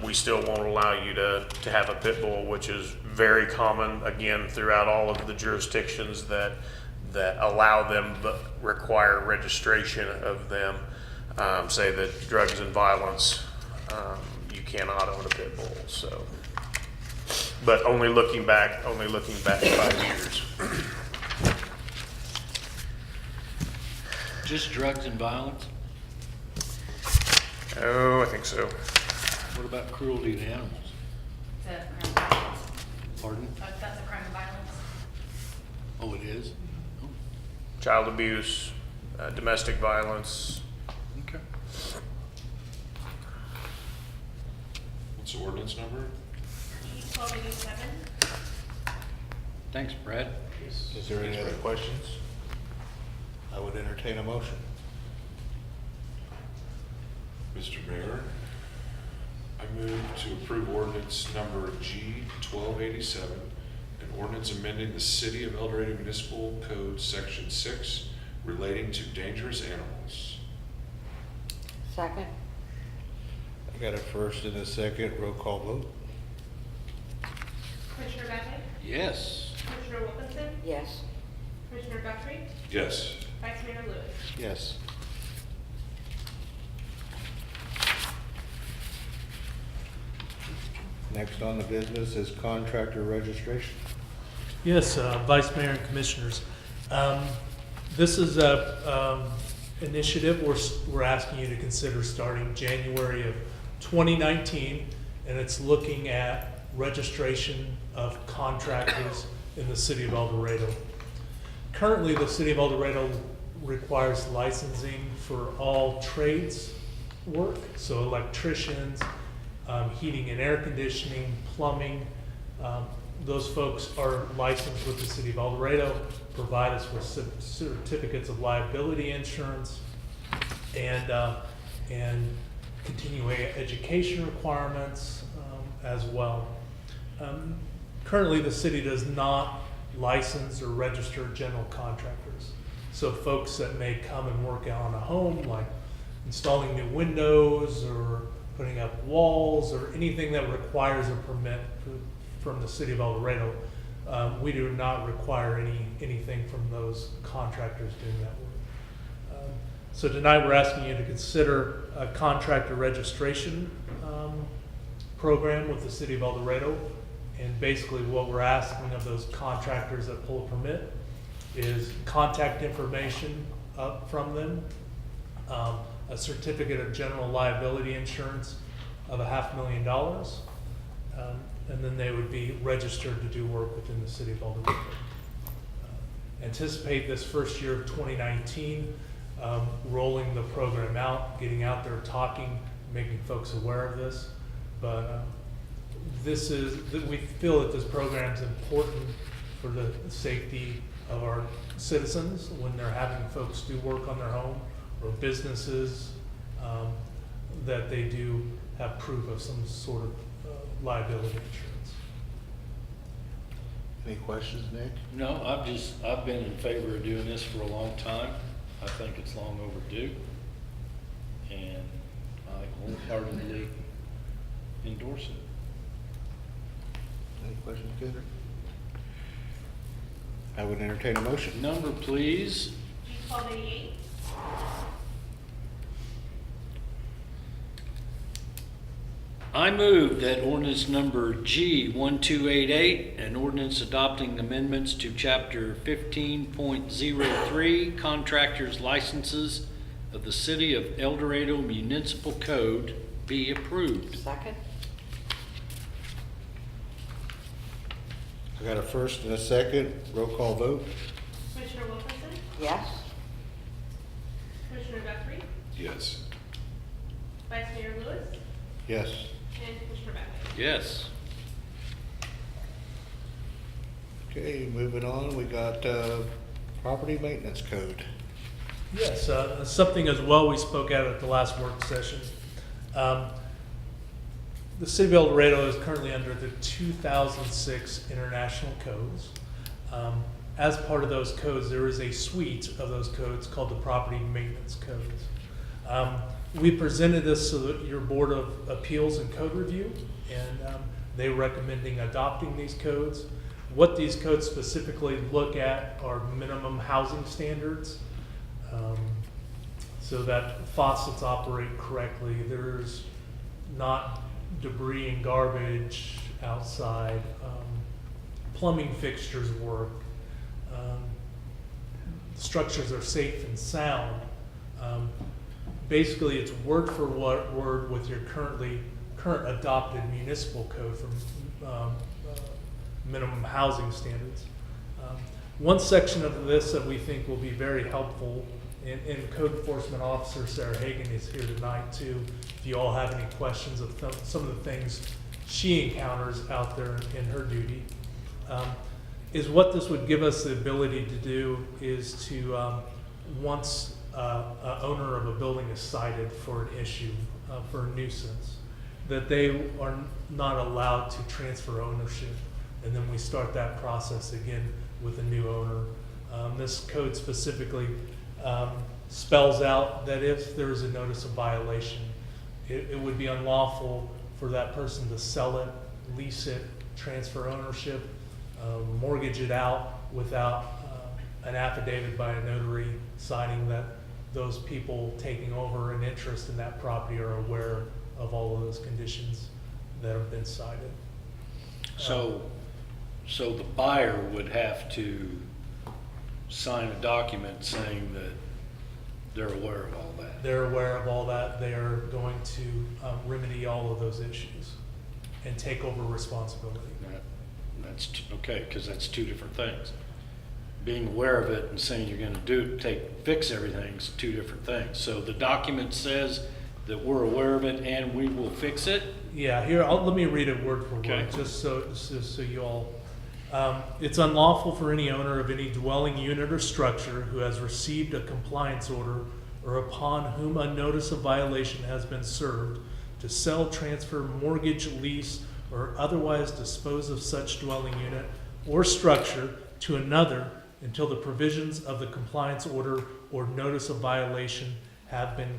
we still won't allow you to have a pit bull, which is very common, again, throughout all of the jurisdictions that allow them but require registration of them. Say that drugs and violence, you cannot own a pit bull. So, but only looking back 5 years. Just drugs and violence? Oh, I think so. What about cruelty to animals? It's a crime of violence. Pardon? That's a crime of violence. Oh, it is? Oh, Child abuse, domestic violence. okay. What's the ordinance number? 1287. Thanks, Brad. Is there any other questions? I would entertain a motion. Mr. Mayor, I move to approve ordinance number G 1287, an ordinance amending the City of El Dorado Municipal Code Section 6 relating to dangerous animals. Second? I got a first and a second. Roll call vote. Commissioner Badgett? Yes. Commissioner Wilkinson? Yes. Commissioner Guthrie? Yes. Vice Mayor Lewis? Yes. Next on the business is contractor registration. Yes, Vice Mayor and Commissioners. This is a initiative we're asking you to consider starting January of 2019, and it's looking at registration of contractors in the city of El Dorado. Currently, the city of El Dorado requires licensing for all trades work, so electricians, heating and air conditioning, plumbing. Those folks are licensed with the city of El Dorado, provide us with certificates of liability insurance and continuing education requirements as well. Currently, the city does not license or register general contractors. So folks that may come and work out on a home, like installing new windows or putting up walls or anything that requires a permit from the city of El Dorado, we do not require anything from those contractors doing that work. So tonight we're asking you to consider a contractor registration program with the city of El Dorado. And basically what we're asking of those contractors that pull a permit is contact information from them, a certificate of general liability insurance of $500,000, and then they would be registered to do work within the city of El Dorado. anticipate this first year of 2019, rolling the program out, getting out there, talking, making folks aware of this. But we feel that this program is important for the safety of our citizens when they're having folks do work on their home, or businesses, that they do have proof of some sort of liability insurance. Any questions, Nick? No, I've been in favor of doing this for a long time. I think it's long overdue. And I wholeheartedly endorse it. Any questions, Gator? I would entertain a motion. Number, please. G1288. I move that ordinance number G1288, an ordinance adopting amendments to chapter 15.03, contractors' licenses of the City of El Dorado Municipal Code, be approved. Second? I got a first and a second. Roll call vote. Commissioner Wilkinson, Yes? Commissioner Guthrie, Yes. Vice Mayor Lewis, Yes. and Commissioner Bagley. Yes. Okay, moving on, we got property maintenance code. Yes, something as well we spoke at the last work session. The City of El Dorado is currently under the 2006 International Codes. As part of those codes, there is a suite of those codes called the Property Maintenance Codes. We presented this to your Board of Appeals and Code Review, and they're recommending adopting these codes. What these codes specifically look at are minimum housing standards, so that faucets operate correctly. There's not debris and garbage outside, plumbing fixtures work, structures are safe and sound. Basically, it's word for word with your current adopted municipal code from minimum housing standards. One section of this that we think will be very helpful, and Code Enforcement Officer Sarah Hagan is here tonight too, if you all have any questions of some of the things she encounters out there in her duty, is what this would give us the ability to do is to, once a owner of a building is cited for an issue, for a nuisance, that they are not allowed to transfer ownership. And then we start that process again with a new owner. This code specifically spells out that if there is a notice of violation, it would be unlawful for that person to sell it, lease it, transfer ownership, mortgage it out without an affidavit by a notary signing that those people taking over an interest in that property are aware of all of those conditions that have been cited. So the buyer would have to sign a document saying that they're aware of all that. They're aware of all that. They are going to remedy all of those issues and take over responsibility. That's okay, because that's two different things. Being aware of it and saying you're going to fix everything is two different things. So the document says that we're aware of it and we will fix it. Yeah, here, let me read it word for Okay. word, just so you all. It's unlawful for any owner of any dwelling unit or structure who has received a compliance order or upon whom a notice of violation has been served to sell, transfer, mortgage, lease, or otherwise dispose of such dwelling unit or structure to another until the provisions of the compliance order or notice of violation have been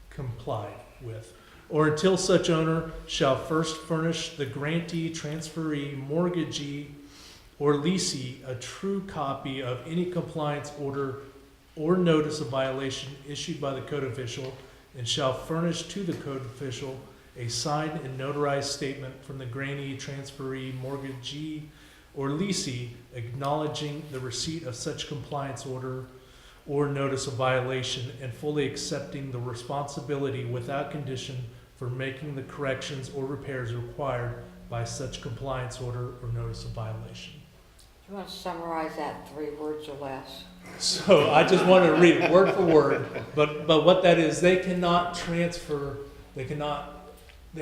complied with, or until such owner shall first furnish the grantee, transferee, mortgagee, or leasee a true copy of any compliance order or notice of violation issued by the code official, and shall furnish to the code official a signed and notarized statement from the grantee, transferee, mortgagee, or leasee acknowledging the receipt of such compliance order or notice of violation and fully accepting the responsibility without condition for making the corrections or repairs required by such compliance order or notice of violation. you want to summarize that in 3 words or less? So I just want to read it word for word, but what that is, they cannot transfer, they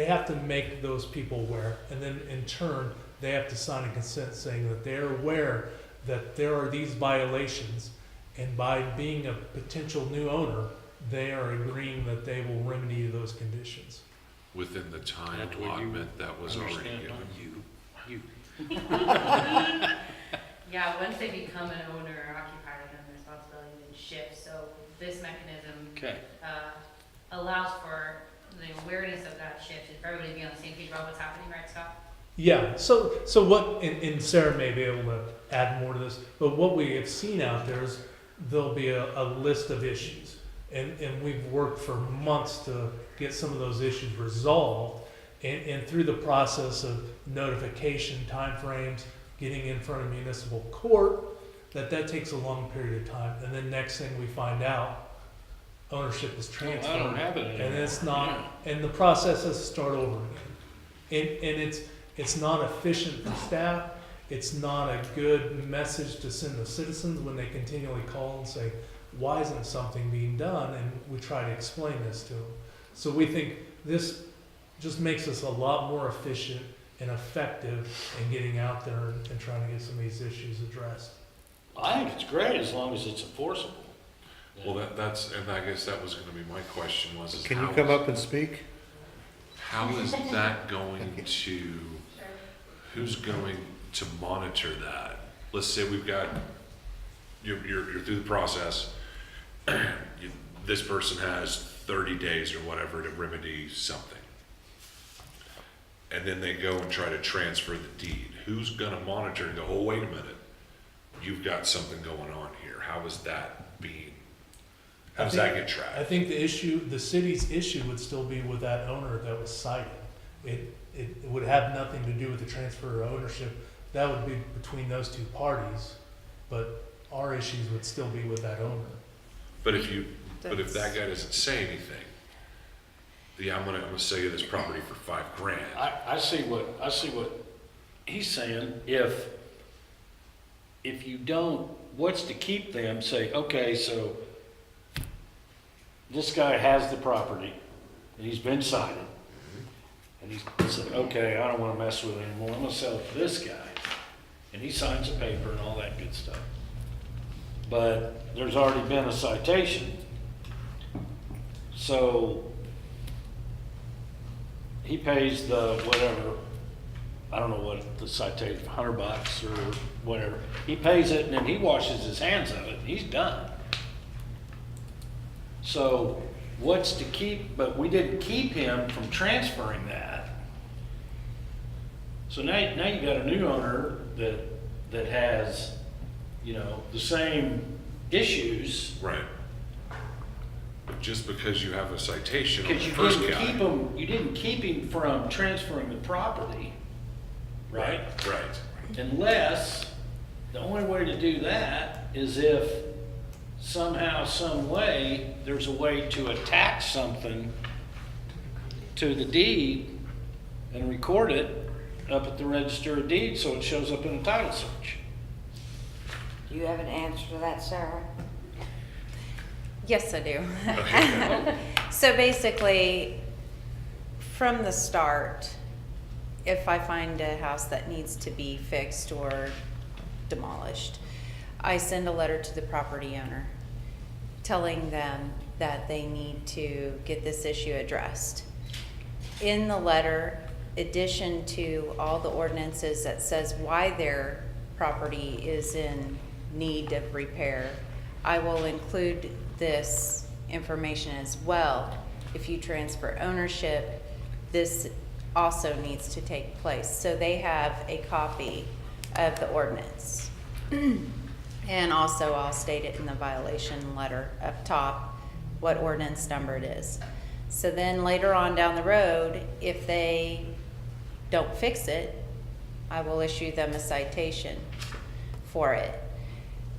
have to make those people aware, and then in turn, they have to sign a consent saying that they're aware that there are these violations, and by being a potential new owner, they are agreeing that they will remedy those conditions. Within the time That's what you allotment that was already understand, given. don't you? Yeah, once they become an owner or occupier, then the responsibility then shifts. So this mechanism Okay. allows for the awareness of that shift and for everybody to be on the same page about what's happening, right, Scott? Yeah, so what, and Sarah may be able to add more to this, but what we have seen out there is there'll be a list of issues. And we've worked for months to get some of those issues resolved. And through the process of notification, timeframes, getting in front of municipal court, that takes a long period of time. And then next thing we find out, ownership is transferred. I don't have it anymore. And it's not, and the process has to start over again. And it's not efficient for staff. It's not a good message to send the citizens when they continually call and say, why isn't something being done? And we try to explain this to them. So we think this just makes us a lot more efficient and effective in getting out there and trying to get some of these issues addressed. I think it's great as long as it's enforceable. Well, that's, and I guess that was gonna be my question was, is Can you how come is- up and speak? How is that going to, who's going to monitor that? Let's say we've got, you're through the process, this person has 30 days or whatever to remedy something. And then they go and try to transfer the deed. Who's gonna monitor and go, oh, wait a minute, you've got something going on here. How is that being, how does that get I tracked? think the city's issue would still be with that owner that was cited. It would have nothing to do with the transfer of ownership. That would be between those two parties, but our issues would still be with that owner. But if that guy doesn't say anything, I'm gonna sell you this property for $5,000. I see what he's saying. If you don't, what's to keep them, say, okay, so this guy has the property and he's been cited. And he's said, okay, I don't wanna mess with it anymore. I'm gonna sell it to this guy. And he signs a paper and all that good stuff. But there's already been a citation. So he pays the whatever, I don't know what the citation, $100 or whatever. He pays it and then he washes his hands of it and he's done. So what's to keep, but we didn't keep him from transferring that. So now you got a new owner that has, the same issues. Right. But just because you have a citation on the Because you first didn't keep him from transferring the property, right? Right. Unless, the only way to do that is if somehow, some way, there's a way to attach something to the deed and record it up at the Register of Deeds so it shows up in a title search. Do you have an answer to that, Sarah? Yes, I do. Okay. So basically, from the start, if I find a house that needs to be fixed or demolished, I send a letter to the property owner telling them that they need to get this issue addressed. In the letter, addition to all the ordinances that says why their property is in need of repair, I will include this information as well. If you transfer ownership, this also needs to take place. So they have a copy of the ordinance. And also I'll state it in the violation letter up top, what ordinance number it is. So then later on down the road, if they don't fix it, I will issue them a citation for it.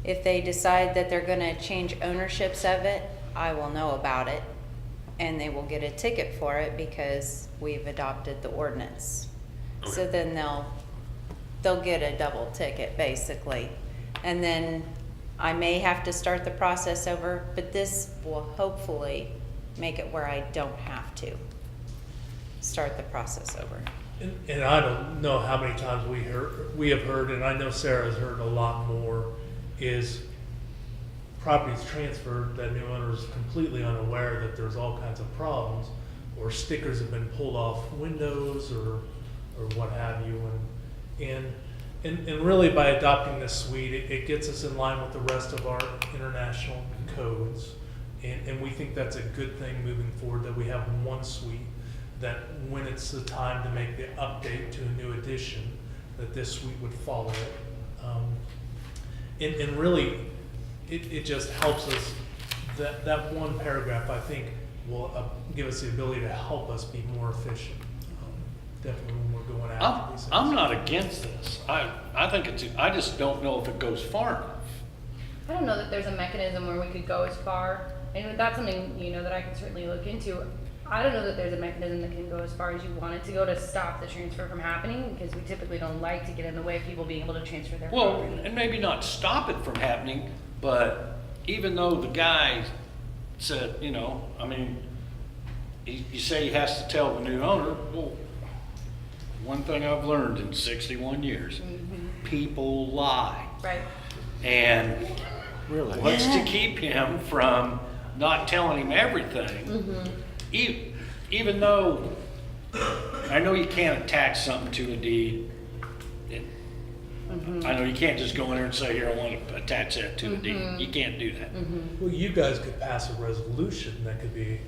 If they decide that they're gonna change ownerships of it, I will know about it, and they will get a ticket for it because we've adopted the ordinance. So Okay. then they'll they'll get a double ticket, basically. And then I may have to start the process over, but this will hopefully make it where I don't have to start the process over. And I don't know how many times we have heard, and I know Sarah's heard a lot more, is properties transferred that new owner is completely unaware that there's all kinds of problems, or stickers have been pulled off windows or what have you. And really by adopting this suite, it gets us in line with the rest of our international codes. And we think that's a good thing moving forward, that we have one suite, that when it's the time to make the update to a new edition, that this suite would follow it. And really, it just helps us, that one paragraph, I think, will give us the ability to help us be more efficient. Definitely when we're going after these things. I'm not against this. I think I just don't know if it goes far enough. I don't know that there's a mechanism where we could go as far, and that's something, you know, that I can certainly look into. I don't know that there's a mechanism that can go as far as you want it to go to stop the transfer from happening, because we typically don't like to get in the way of people being able to transfer their Well, property. and maybe not stop it from happening, but even though the guy said, you know, I mean, you say he has to tell the new owner, well, one thing I've learned in 61 years, people lie. Right. And Really? what's to keep him from not telling him everything? Even though I know you can't attach something to a deed. I know you can't just go in there and say, here, I want to attach that to a deed. You can't do that. Well, you guys could pass a resolution that could be,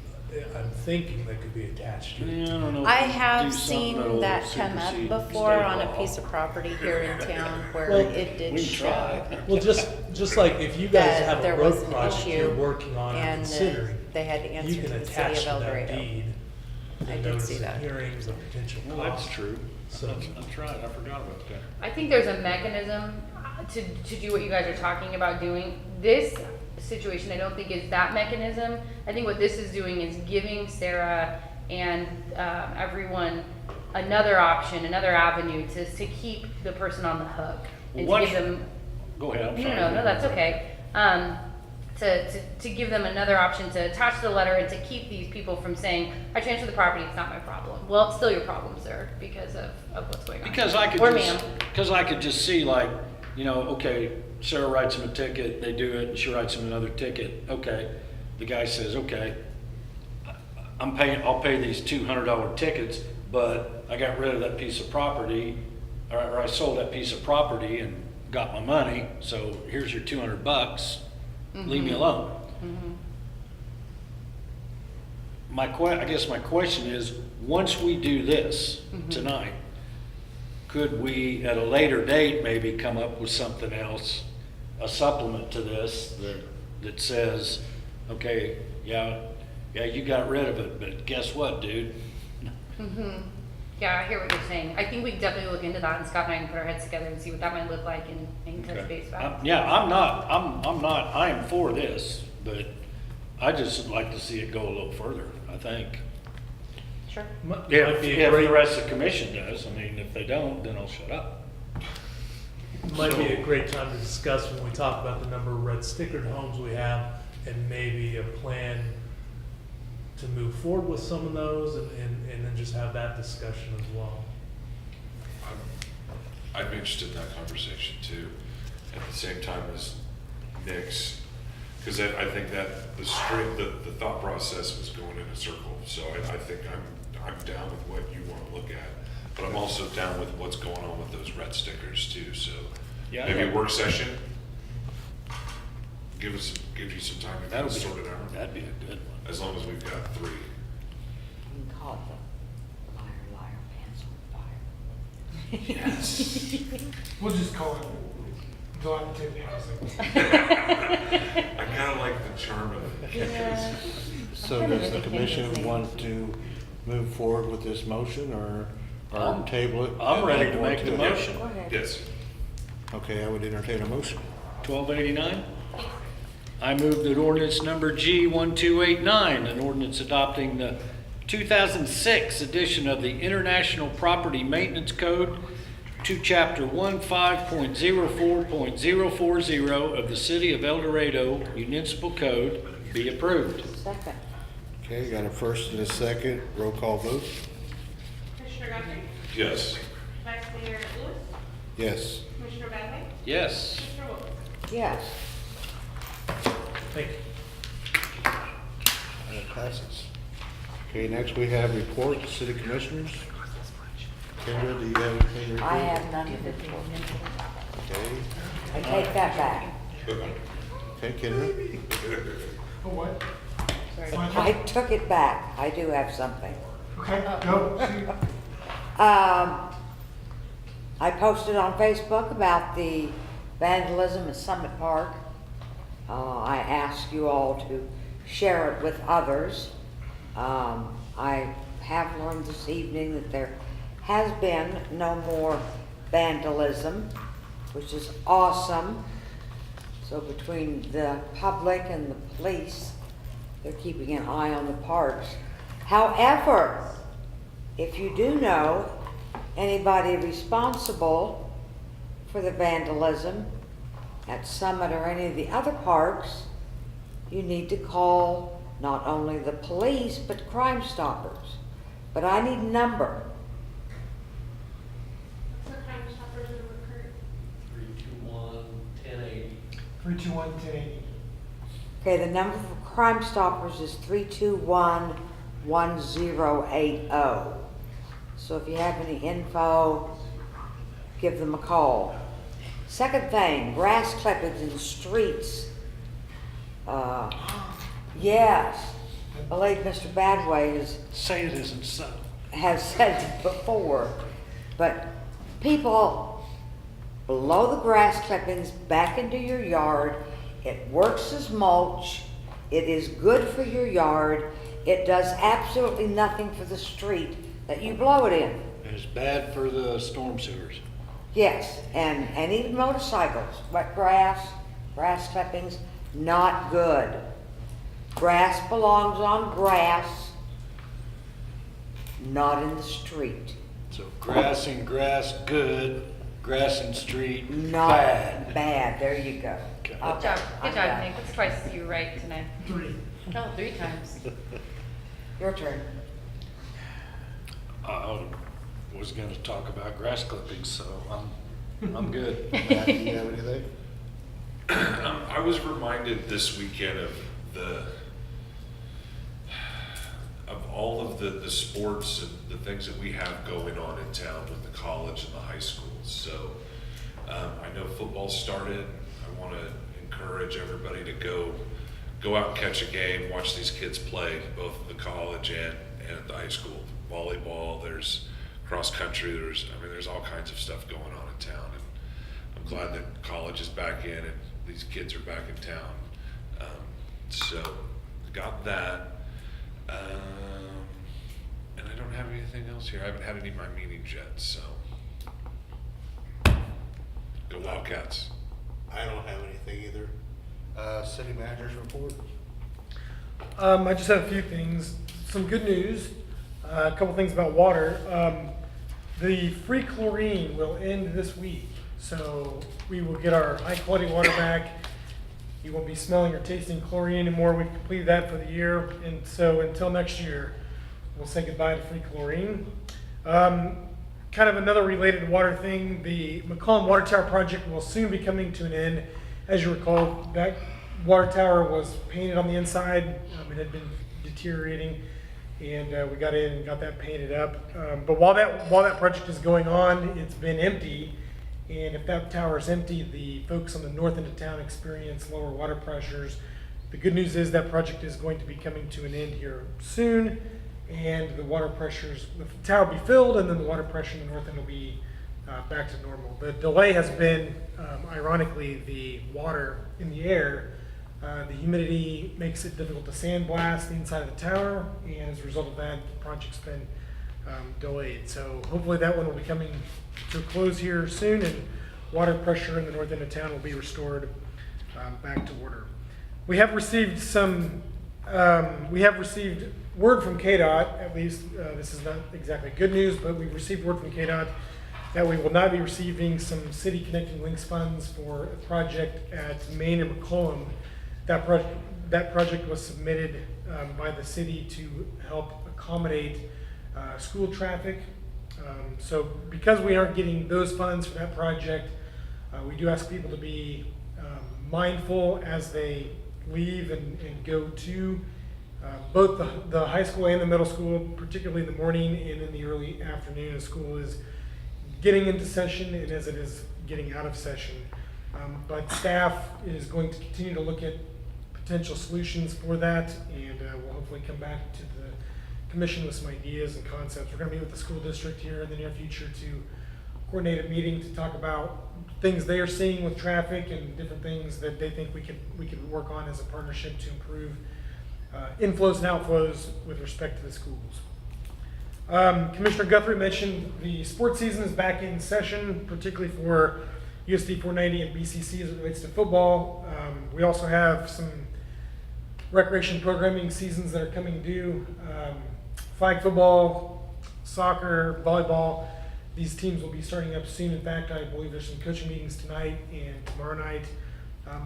I'm thinking that could be attached to it. Yeah, I don't know. if I we do have something seen that'll that come supersede up before state on a law. piece of property here in town where Well, it did We can show try. Well, just like if you guys that have a there was road an project you're issue working on and and considering, they had to you answer can to the attach city of to El that Dorado. deed the I did notice see of that. hearings, the potential Well, that's costs. true. So- That's right. I forgot about that. I think there's a mechanism to do what you guys are talking about doing. This situation, I don't think is that mechanism. I think what this is doing is giving Sarah and everyone another option, another avenue to keep the person on the hook. And What- to give them, Go ahead. I'm no, sorry. no, that's okay. To give them another option to attach the letter and to keep these people from saying, I transferred the property, it's not my problem. Well, it's still your problem, sir, because of what's going on. Because I could Or just, ma'am. because I could just see like, you know, okay, Sarah writes him a ticket, they do it, and she writes him another ticket. Okay, the guy says, okay, I'll pay these $200 tickets, but I got rid of that piece of property, or I sold that piece of property and got my money, so here's your $200, leave me alone. I guess my question is, once we do this tonight, could we, at a later date, maybe come up with something else, a supplement to this that says, okay, yeah, you got rid of it, but guess what, dude? Yeah, I hear what you're saying. I think we can definitely look into that, and Scott and I can put our heads together and see what that might look like and touch base about. I am for this, but I just would like to see it go a little further, I think. Sure. Might If be a the great, rest of the commission does, I mean, if they don't, then I'll shut up. might be a great time to discuss when we talk about the number of red stickered homes we have and maybe a plan to move forward with some of those and then just have that discussion as well. I'd be interested in that conversation too, at the same time as Nick's, because I think that the thought process was going in a circle. So I think I'm down with what you want to look at, but I'm also down with what's going on with those red stickers too. So Yeah, maybe yeah. a work session. Give you some time to kind of sort it out. That'd be a good one. As long as we've got 3. You can call it the liar, liar, pants on fire. Yes. We'll just call it dilapidated housing. I kind of like the charm of it. So does the commission want to move forward with this motion or table it? I'm ready to Want make the motion. Go ahead. Yes. Okay, I would entertain a motion. 1289. I move that ordinance number G1289, an ordinance adopting the 2006 edition of the International Property Maintenance Code, to Chapter 15.04.040 of the City of El Dorado Municipal Code be approved. Second. Okay, got a first and a second. Roll call vote. Commissioner Guthrie, Yes. Vice Mayor Lewis, Yes. Commissioner Badway, Yes. Commissioner Wilkinson. Yes. Thank you. That passes. Okay, next we have reports, city commissioners. Kendra, do you have anything to report? I have none to report. Okay, I take that back. okay, Kendra. Oh, what? I took it back. I do have something. Okay, go. Shoot. I posted on Facebook about the vandalism at Summit Park. I asked you all to share it with others. I have learned this evening that there has been no more vandalism, which is awesome. So between the public and the police, they're keeping an eye on the parks. However, if you do know anybody responsible for the vandalism at Summit or any of the other parks, you need to call not only the police, but Crime Stoppers. But I need a number. What's the Crime Stoppers number, Kurt? 321-1080. Okay, the number for Crime Stoppers is 321-1080. So if you have any info, give them a call. Second thing, grass clippings in the streets. Yes, I believe Mr. Badway Say it isn't so. has said it before, but people blow the grass clippings back into your yard. It works as mulch. It is good for your yard. It does absolutely nothing for the street that you blow it in. And it's bad for the storm sewers. Yes, and even motorcycles, wet grass, grass clippings, not good. Grass belongs on grass, not in the street. So grass and grass, good. Grass and street, Not bad. bad. There you go. Okay. Good Okay, job, I'm good job, done. Nick. That's twice you were right tonight. 3. No, 3 times. Your turn. I was gonna talk about grass clippings, so I'm good. Matt, do you have anything? I was reminded this weekend of all of the sports and the things that we have going on in town with the college and the high schools. So I know football started. I want to encourage everybody to go out and catch a game, watch these kids play, both at the college and at the high school. Volleyball, there's cross country, there's all kinds of stuff going on in town. And I'm glad that college is back in and these kids are back in town. So got that. And I don't have anything else here. I haven't had any of my meetings yet, so. Go Wildcats. I don't have anything either. City manager's report. I just have a few things. Some good news, a couple things about water. The free chlorine will end this week, so we will get our high quality water back. You won't be smelling or tasting chlorine anymore. We've completed that for the year, and so until next year, we'll say goodbye to free chlorine. Kind of another related water thing, the McCollum Water Tower project will soon be coming to an end. As you recall, that water tower was painted on the inside. It had been deteriorating, and we got in and got that painted up. But while that project is going on, it's been empty. And if that tower is empty, the folks on the north end of town experience lower water pressures. The good news is that project is going to be coming to an end here soon, and the tower will be filled, and then the water pressure in the north end will be back to normal. The delay has been, ironically, the water in the air. The humidity makes it difficult to sandblast the inside of the tower, and as a result of that, the project's been delayed. So hopefully that one will be coming to a close here soon, and water pressure in the north end of town will be restored back to order. We have received word from KDOT, at least this is not exactly good news, but we've received word from KDOT that we will not be receiving some City Connecting Links funds for a project at Main and McCollum. That project was submitted by the city to help accommodate school traffic. So because we aren't getting those funds for that project, we do ask people to be mindful as they leave and go to both the high school and the middle school, particularly in the morning and in the early afternoon as school is getting into session and as it is getting out of session. But staff is going to continue to look at potential solutions for that, and we'll hopefully come back to the commission with some ideas and concepts. We're going to meet with the school district here in the near future to coordinate a meeting to talk about things they are seeing with traffic and different things that they think we could work on as a partnership to improve inflows and outflows with respect to the schools. Commissioner Guthrie mentioned the sports season is back in session, particularly for USD 490 and BCC as it relates to football. We also have some recreation programming seasons that are coming due. Flag football, soccer, volleyball. These teams will be starting up soon. In fact, I believe there's some coaching meetings tonight and tomorrow night.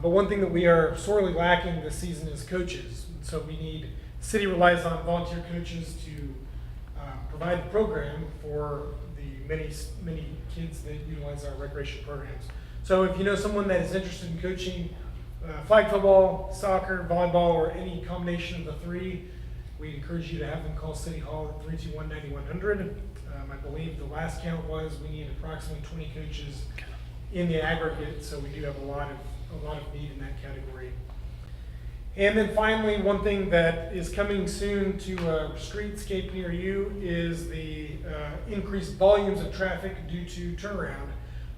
But one thing that we are sorely lacking this season is coaches. So we need, the city relies on volunteer coaches to provide the program for the many kids that utilize our recreation programs. So if you know someone that is interested in coaching flag football, soccer, volleyball, or any combination of the three, we encourage you to have them call City Hall at 321-9100. I believe the last count was we need approximately 20 coaches in the aggregate, so we do have a lot of need in that category. And then finally, one thing that is coming soon to a streetscape near you is the increased volumes of traffic due to turnaround.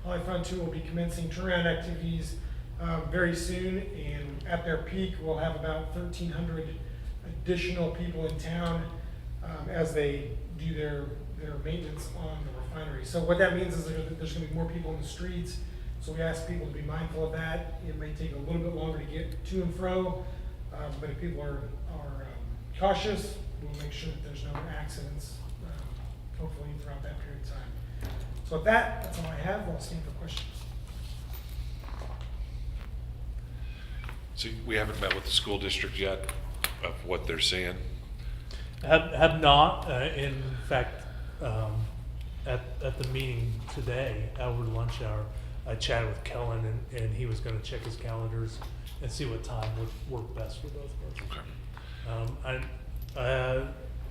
Holly Fund 2 will be commencing turnaround activities very soon, and at their peak, we'll have about 1,300 additional people in town as they do their maintenance on the refinery. So what that means is there's going to be more people in the streets, so we ask people to be mindful of that. It may take a little bit longer to get to and fro, but if people are cautious, we'll make sure that there's no accidents, hopefully throughout that period of time. So with that, that's all I have. I'll stand for questions. So we haven't met with the school district yet of what they're saying? Have not, in fact, at the meeting today, over lunch hour, I chatted with Kellen and he was gonna check his calendars and see what time would work best for both of us. Okay.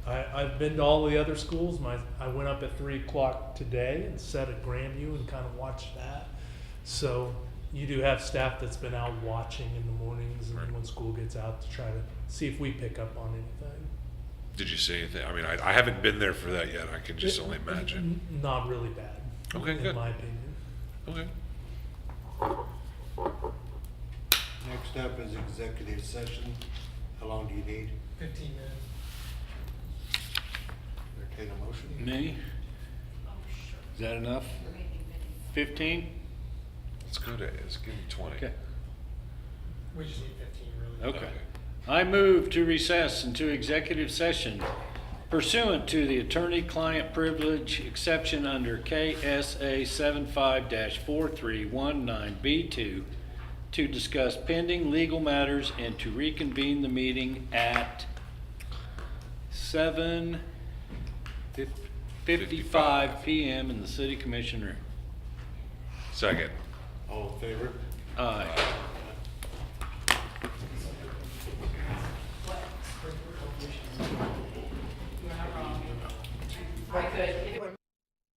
I've been to all the other schools. I went up at 3 o'clock today and sat at Grandview and kind of watched that. So you do have staff that's been out watching in the mornings and Right. when school gets out to try to see if we pick up on anything. Did you see anything? I mean, I haven't been there for that yet. I can just only imagine. Not really bad. Okay, in good. my opinion. Okay. Next up is executive session. How long do you need? 15 minutes. Entertain a motion. Me? Is that enough? 15? Let's give them 20. Okay. We just need 15 really. Okay. I move to recess into executive session pursuant to the attorney-client privilege exception under KSA 75-4319B2 to discuss pending legal matters and to reconvene the meeting at 7:55 p.m. in the City Commission room. Second. All in favor? Aye. I could.